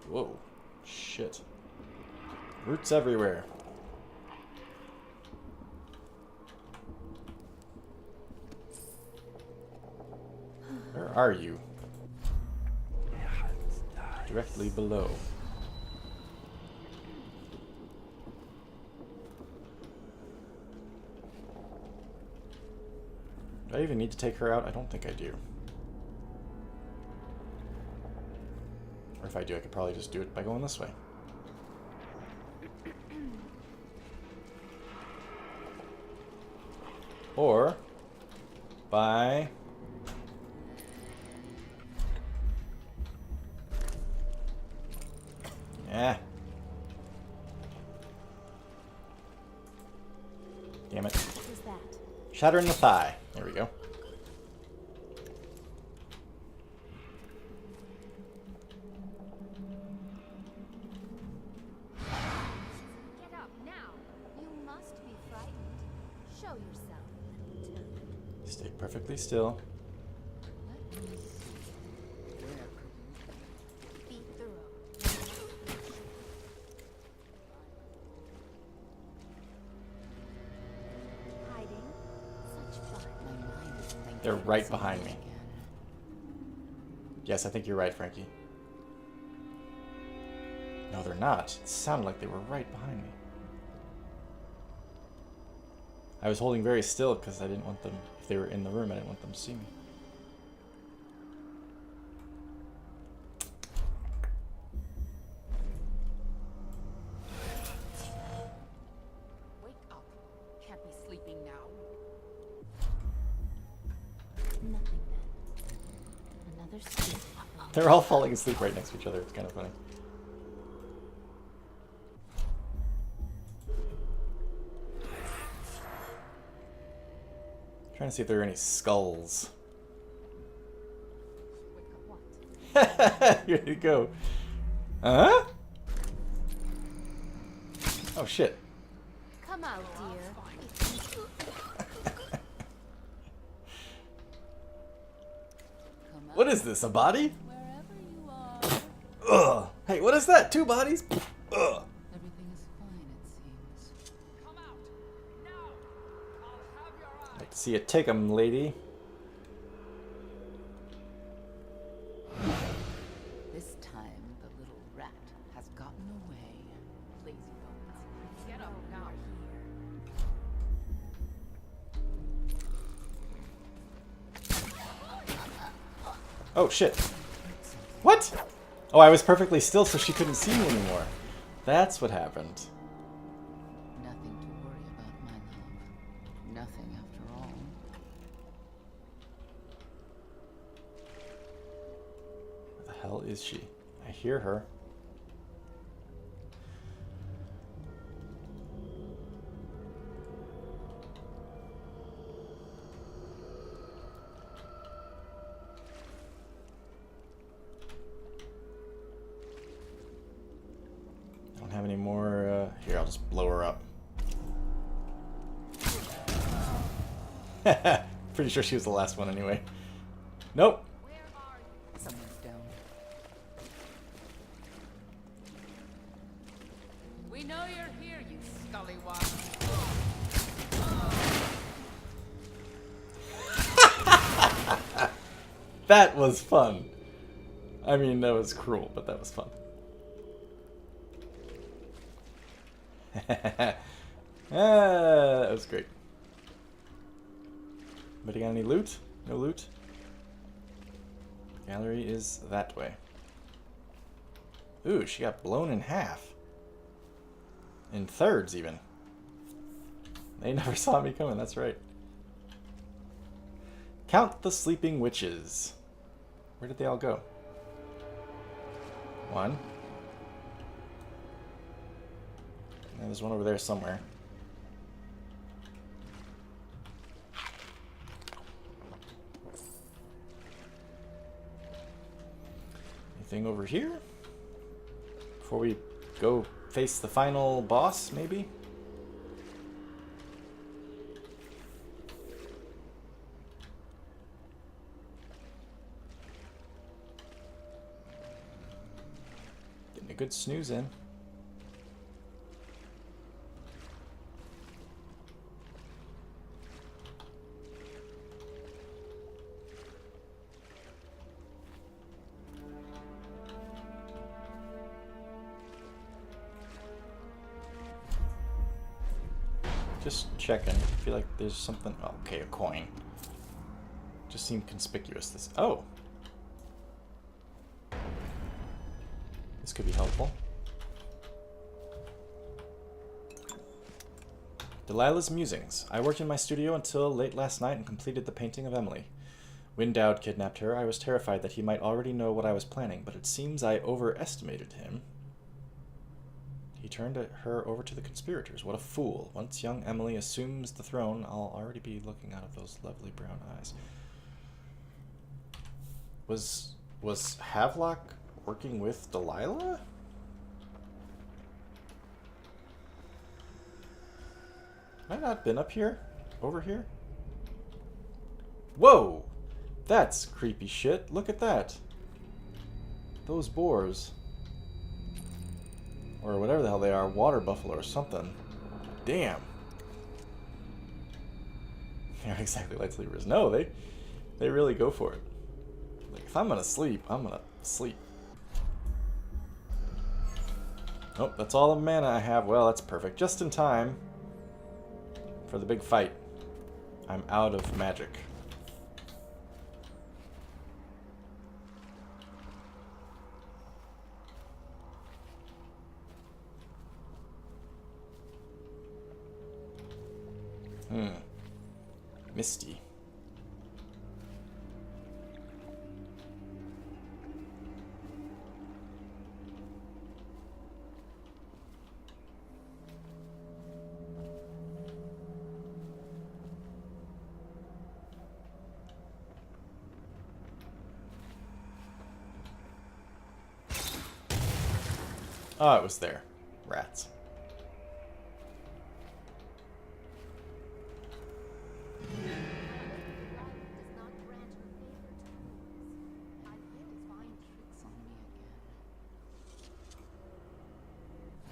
Whoa. Shit. Roots everywhere. Where are you? Directly below. Do I even need to take her out? I don't think I do. Or if I do, I could probably just do it by going this way. Or by... Eh. Damn it. Who's that? Shatter in the thigh. There we go. Get up now. You must be frightened. Show yourself. Stay perfectly still. Beat the road. Hiding. Such fun. My mind is thinking They're of right something behind me. again. Yes, I think you're right, Frankie. No, they're not. It sounded like they were right behind me. I was holding very still because I didn't want them, if they were in the room, I didn't want them to see me. Wake up. Can't be sleeping now. Nothing then. Another scoop. They're all falling asleep right next to each other. It's kind of funny. Trying to see if there are any skulls. Wake up what? Here you go. Huh? Oh shit. Come out, dear. Come What out is this, a body? wherever you are. Ugh. Hey, what is that? Two bodies? Ugh. Everything is fine, it seems. Come out. Now. I'll have your eye. Like to see you take 'em, lady. This time, the little rat has gotten away. Lazy bones. Get up now. Oh shit. What? Oh, I was perfectly still so she couldn't see me anymore. That's what happened. Nothing to worry about, my love. Nothing after all. Where the hell is she? I hear her. Don't have any more, here, I'll just blow her up. Pretty sure she was the last one anyway. Nope. Where are you? Someone's down. We know you're here, you scallywag. That was fun. I mean, that was cruel, but that was fun. That was great. Anybody got any loot? No loot? Gallery is that way. Ooh, she got blown in half. In thirds, even. They never saw me coming, that's right. Count the sleeping witches. Where did they all go? One. And there's one over there somewhere. Anything over here? Before we go face the final boss, maybe? Getting a good snooze in. Just checking. I feel like there's something. Oh, okay, a coin. Just seemed conspicuous. This. Oh! This could be helpful. Delilah's Musings. I worked in my studio until late last night and completed the painting of Emily. When Dowd kidnapped her, I was terrified that he might already know what I was planning, but it seems I overestimated him. He turned her over to the conspirators. What a fool. Once young Emily assumes the throne, I'll already be looking out of those lovely brown eyes. Was Havelock working with Delilah? Have I not been up here? Over here? Whoa! That's creepy shit. Look at that. Those boars. Or whatever the hell they are. Water buffalo or something. Damn. They're exactly like sleepers. No, they really go for it. Like, if I'm gonna sleep, I'm gonna sleep. Oh, that's all the mana I have. Well, that's perfect. Just in time for the big fight. I'm out of magic. Misty. Oh, it was there. Rats.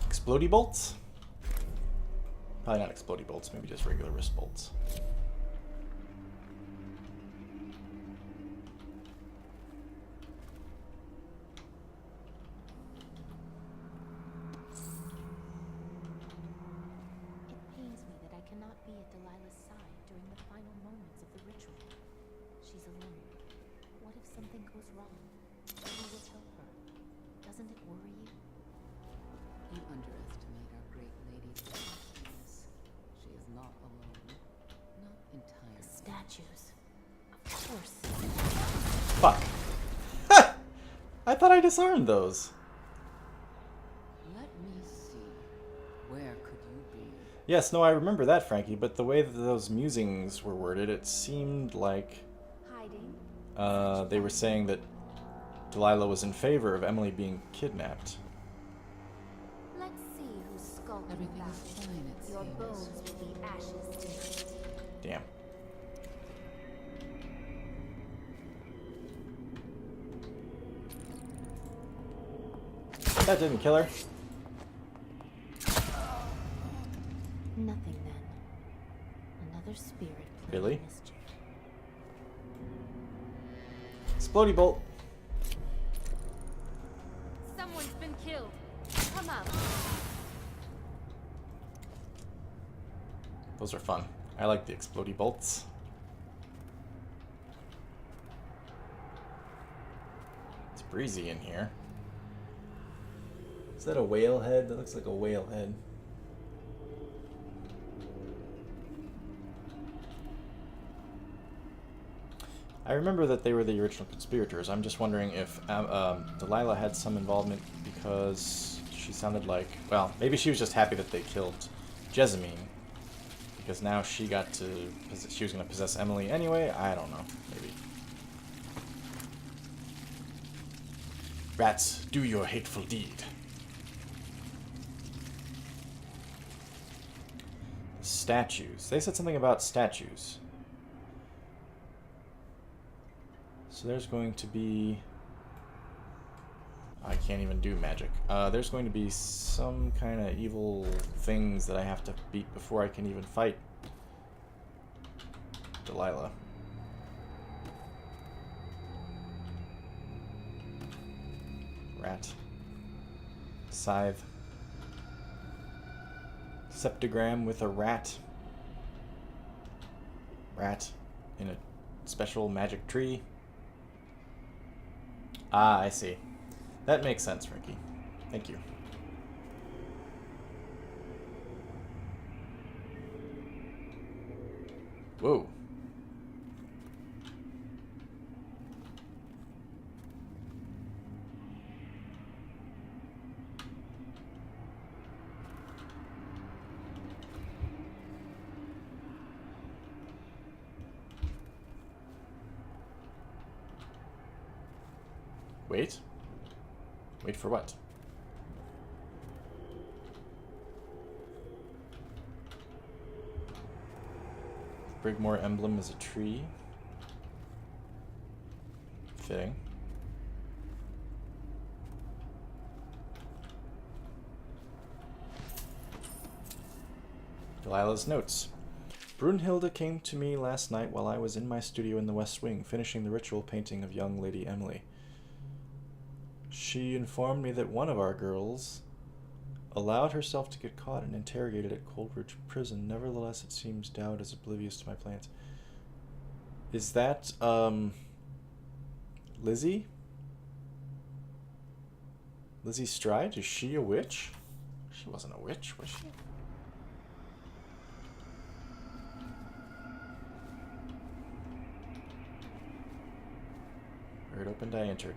Explodey bolts? Probably not explodey bolts, maybe just regular wrist bolts. It pains me that I cannot be at Delilah's side during the final moments of the ritual. She's alone. What if something goes wrong? Who will help her? Doesn't it worry you? You underestimate our great lady's effectiveness. She is not alone. Not entirely. The statues. Of course. Fuck. I thought I disarmed those. Let me see. Where could you be? Yes, no, I remember that, Frankie, but the way that those musings were worded, it seemed like Hiding. they were saying that Delilah was in favor of Emily being kidnapped. Let's see who's skulking Everything back. is fine, it Your seems. bones will be ashes tonight. Damn. That didn't kill her. Nothing then. Another spirit playing Really? mischief. Explodey bolt. Someone's been killed. Come out. Those are fun. I like the explodey bolts. It's breezy in here. Is that a whale head? That looks like a whale head. I remember that they were the original conspirators. I'm just wondering if Delilah had some involvement because she sounded like... Well, maybe she was just happy that they killed Jessamine. Because now she got to... She was going to possess Emily anyway? I don't know. Maybe. Rats, do your hateful deed. Statues. They said something about statues. So there's going to be... I can't even do magic. There's going to be some kind of evil things that I have to beat before I can even fight Delilah. Rat. Scythe. Septagram with a rat. Rat in a special magic tree. Ah, I see. That makes sense, Ricky. Thank you. Whoa. Wait. Wait for what? Brigmore emblem is a tree. Fitting. Delilah's notes. Brunhilde came to me last night while I was in my studio in the West Wing, finishing the ritual painting of young Lady Emily. She informed me that one of our girls allowed herself to get caught and interrogated at Coldridge Prison. Nevertheless, it seems Dowd is oblivious to my plans. Is that, Lizzie? Lizzie Stride? Is she a witch? She wasn't a witch, was she? Where it opened, I entered.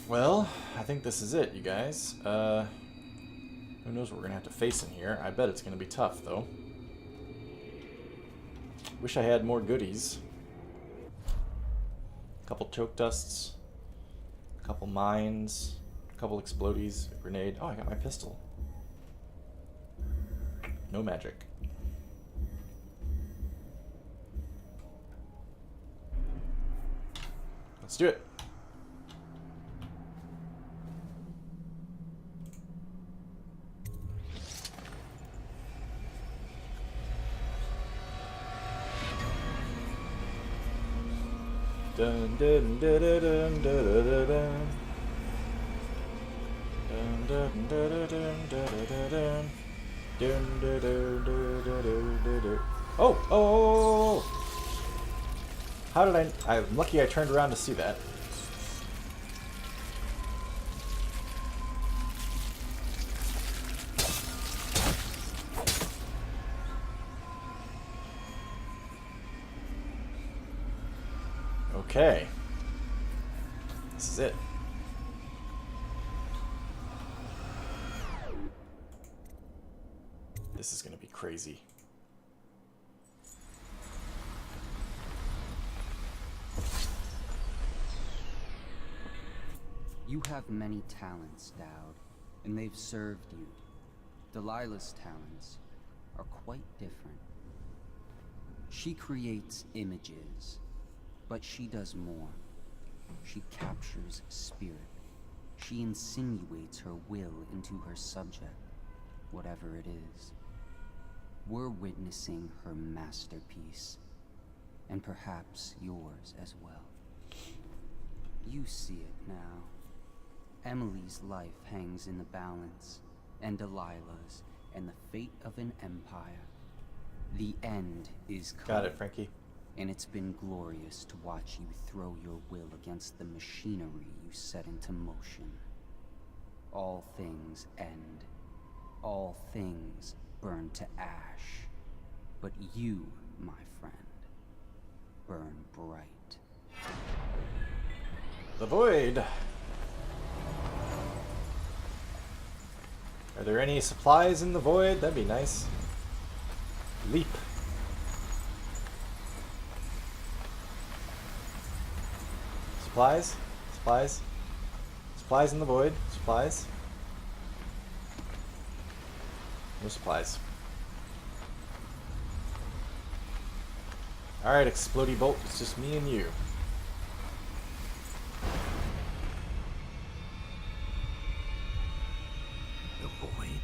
Well, I think this is it, you guys. Who knows what we're gonna have to face in here. I bet it's gonna be tough, though. Wish I had more goodies. A couple choke dusts. A couple mines. A couple explodies. A grenade. Oh, I got my pistol. No magic. Let's do it. Dun dun dun dun dun dun dun dun. Dun dun dun dun dun dun dun. Dun dun dun dun dun dun dun. Oh! How did I'm lucky I turned around to see that. Okay. This is it. This is gonna be crazy. You have many talents, Dowd, and they've served you. Delilah's talents are quite different. She creates images, but she does more. She captures spirit. She insinuates her will into her subject, whatever it is. We're witnessing her masterpiece, and perhaps yours as well. You see it now. Emily's life hangs in the balance, and Delilah's, and the fate of an empire. The end is coming. Got it, Frankie. And it's been glorious to watch you throw your will against the machinery you set into motion. All things end. All things burn to ash. But you, my friend, burn bright. The Void. Are there any supplies in the Void? That'd be nice. Leap. Supplies? Supplies? Supplies in the Void? Supplies? No supplies. Alright, Explodey Bolt, it's just me and you. The void.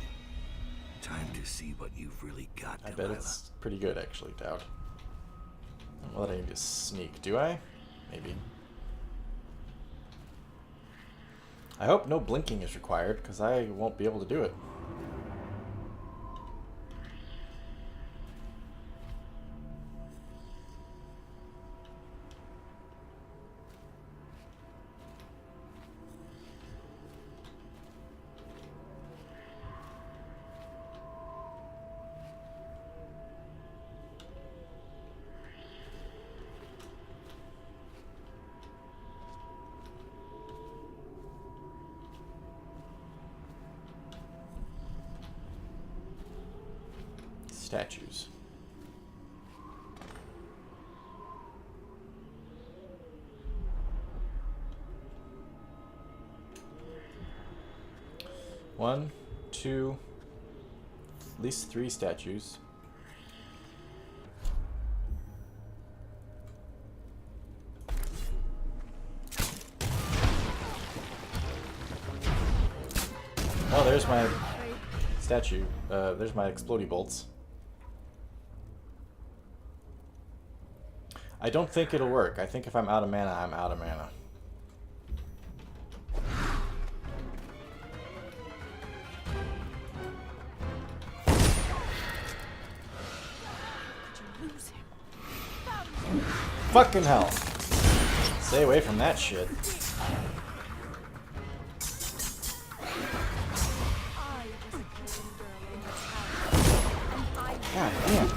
Time to see what you've really got, I bet Delilah. it's pretty good, actually, Dowd. Well, I need to sneak, do I? Maybe. I hope no blinking is required, because I won't be able to do it. Statues. One, two, at least 3 statues. Oh, there's my statue. There's my explodey bolts. I don't think it'll work. I think if I'm out of mana, I'm out of mana. Fucking hell. Stay away from that shit. God damn.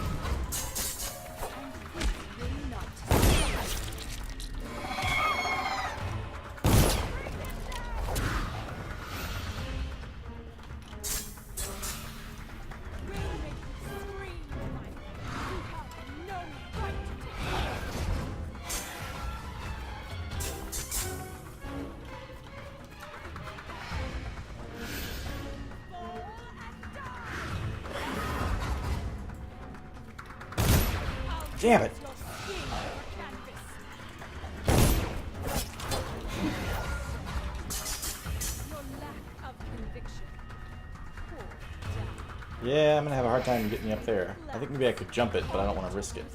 Damn it. Yeah, I'm gonna have a hard time getting up there. I think maybe I could jump it, but I don't want to risk it.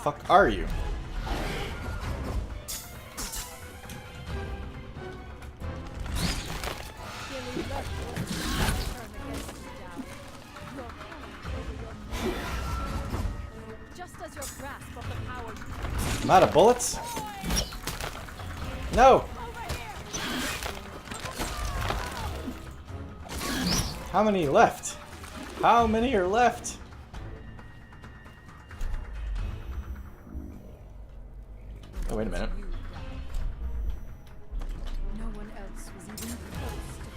Fuck are you? I'm out of bullets? No! How many left? How many are left? Oh, wait a minute. No one else was even close to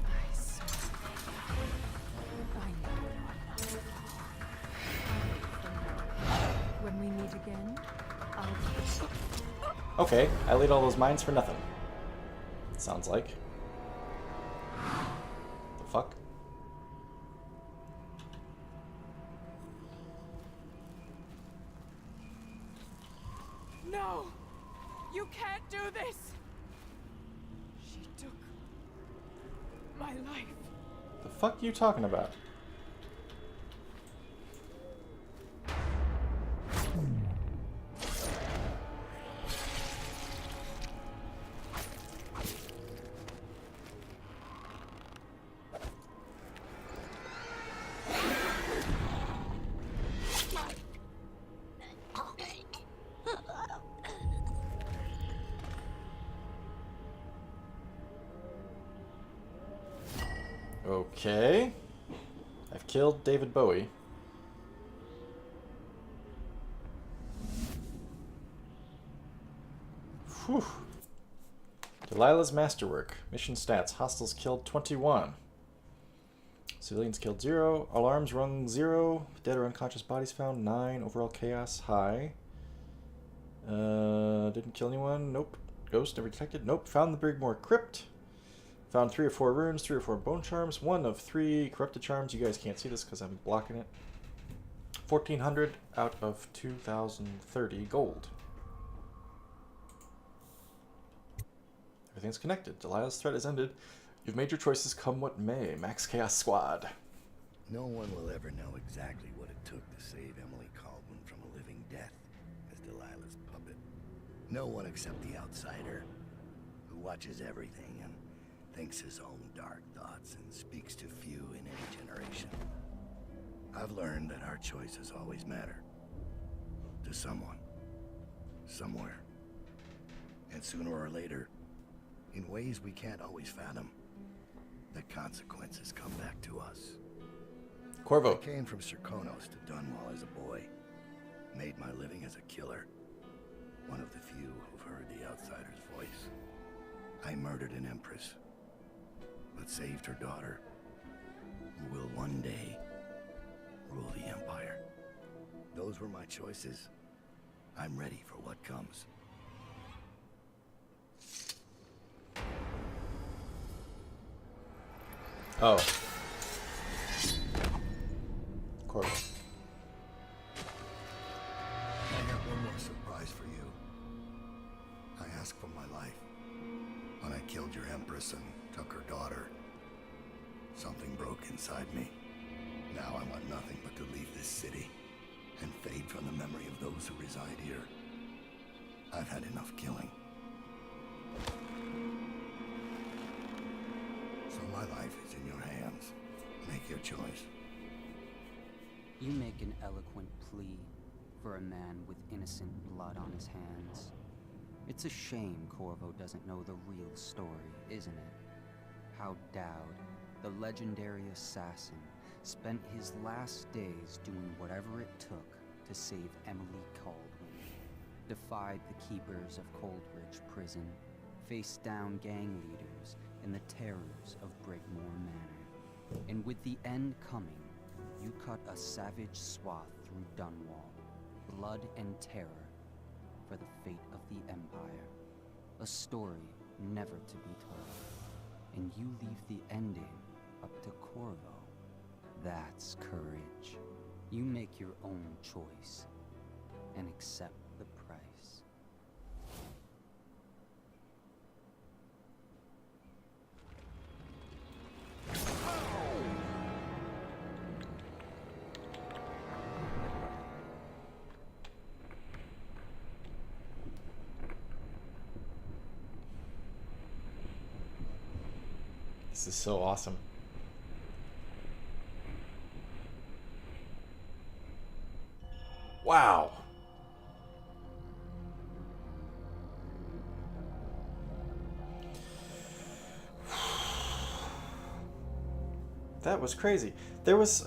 I saw. I know you're not. When we meet again, I'll... Okay, I laid all those mines for nothing. Sounds like. The fuck? No! You can't do this! She took my life. The fuck you talking about? Okay. I've killed David Bowie. Whew. Delilah's masterwork. Mission stats. Hostiles killed 21. Civilians killed 0. Alarms rung 0. Dead or unconscious bodies found 9. Overall chaos high. Didn't kill anyone. Nope. Ghost never detected. Nope. Found the Brigmore Crypt. Found 3 or 4 runes, 3 or 4 bone charms, 1 of 3 corrupted charms. You guys can't see this because I'm blocking it. 1,400 out of 2,030 gold. Everything's connected. Delilah's threat has ended. You've made your choices, come what may. Max Chaos Squad. No one will ever know exactly what it took to save Emily Caldwell from a living death as Delilah's puppet. No one except the outsider, who watches everything and thinks his own dark thoughts and speaks to few in any generation. I've learned that our choices always matter. To someone. Somewhere. And sooner or later, in ways we can't always fathom, the consequences come back to us. Corvo. I came from Serkonos to Dunwall as a boy. Made my living as a killer. One of the few who've heard the outsider's voice. I murdered an empress, but saved her daughter, who will one day rule the Empire. Those were my choices. I'm ready for what comes. Oh. Corvo. I have one more surprise for you. I asked for my life. When I killed your empress and took her daughter, something broke inside me. Now I want nothing but to leave this city and fade from the memory of those who reside here. I've had enough killing. So my life is in your hands. Make your choice. You make an eloquent plea for a man with innocent blood on his hands. It's a shame Corvo doesn't know the real story, isn't it? How Dowd, the legendary assassin, spent his last days doing whatever it took to save Emily Caldwell, defied the keepers of Coldridge Prison, faced down gang leaders and the terrors of Brigmore Manor. And with the end coming, you cut a savage swath through Dunwall, blood and terror, for the fate of the Empire. A story never to be told. And you leave the ending up to Corvo. That's courage. You make your own choice and accept the price. This is so awesome. Wow. That was crazy. There was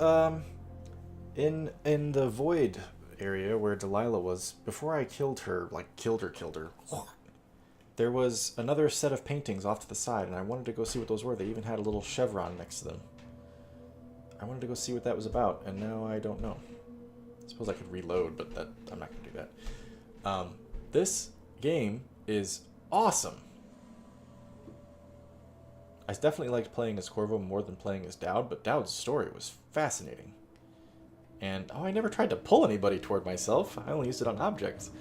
in the void area where Delilah was, before I killed her, like killed her. There was another set of paintings off to the side, and I wanted to go see what those were. They even had a little chevron next to them. I wanted to go see what that was about, and now I don't know. I suppose I could reload, but I'm not going to do that. This game is awesome. I definitely liked playing as Corvo more than playing as Dowd, but Dowd's story was fascinating. And, oh, I never tried to pull anybody toward myself. I only used it on objects.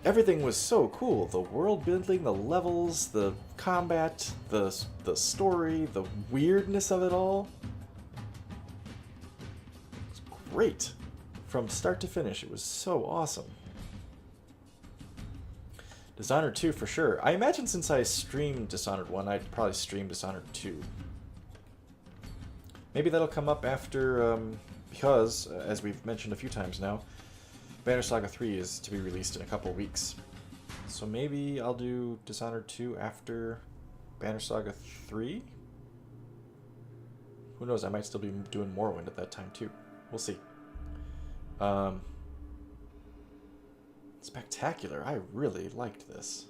Everything was so cool. The world building, the levels, the combat, the story, the weirdness of it all. It's great. From start to finish, it was so awesome. Dishonored 2 for sure. I imagine since I streamed Dishonored 1, I'd probably stream Dishonored 2. Maybe that'll come up after, because, as we've mentioned a few times now, Banner Saga 3 is to be released in a couple weeks. So maybe I'll do Dishonored 2 after Banner Saga 3? Who knows, I might still be doing Morrowind at that time too. We'll see. Spectacular. I really liked this.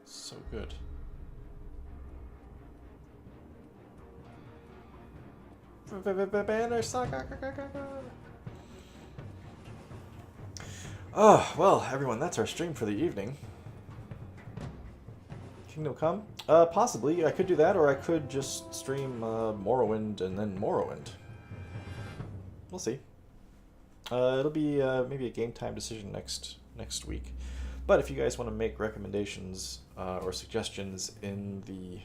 So good. Banner Saga. Oh, well, everyone, that's our stream for the evening. Kingdom Come? Possibly. I could do that, or I could just stream Morrowind and then Morrowind. We'll see. It'll be maybe a game time decision next week. But if you guys want to make recommendations or suggestions in the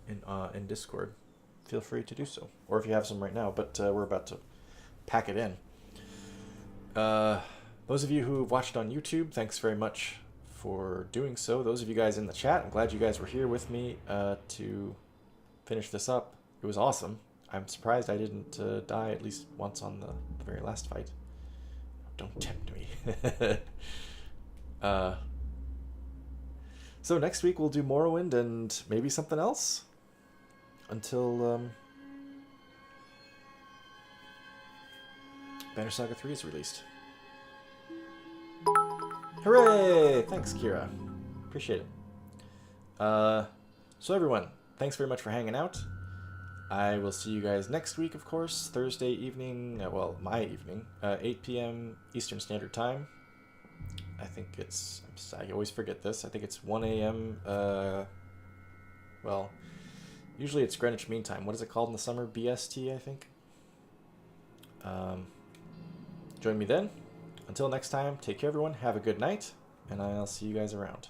in Discord, feel free to do so. Or if you have some right now, but we're about to pack it in. Those of you who have watched on YouTube, thanks very much for doing so. Those of you guys in the chat, I'm glad you guys were here with me to finish this up. It was awesome. I'm surprised I didn't die at least once on the very last fight. Don't tempt me. So next week we'll do Morrowind and maybe something else until Banner Saga 3 is released. Hooray! Thanks, Kira. Appreciate it. So everyone, thanks very much for hanging out. I will see you guys next week, of course, Thursday evening, well, my evening, 8 p.m. Eastern Standard Time. I think it's, I always forget this, I think it's 1 a.m., well, usually it's Greenwich Mean Time. What is it called in the summer? BST, I think. Join me then. Until next time, take care, everyone. Have a good night, and I'll see you guys around.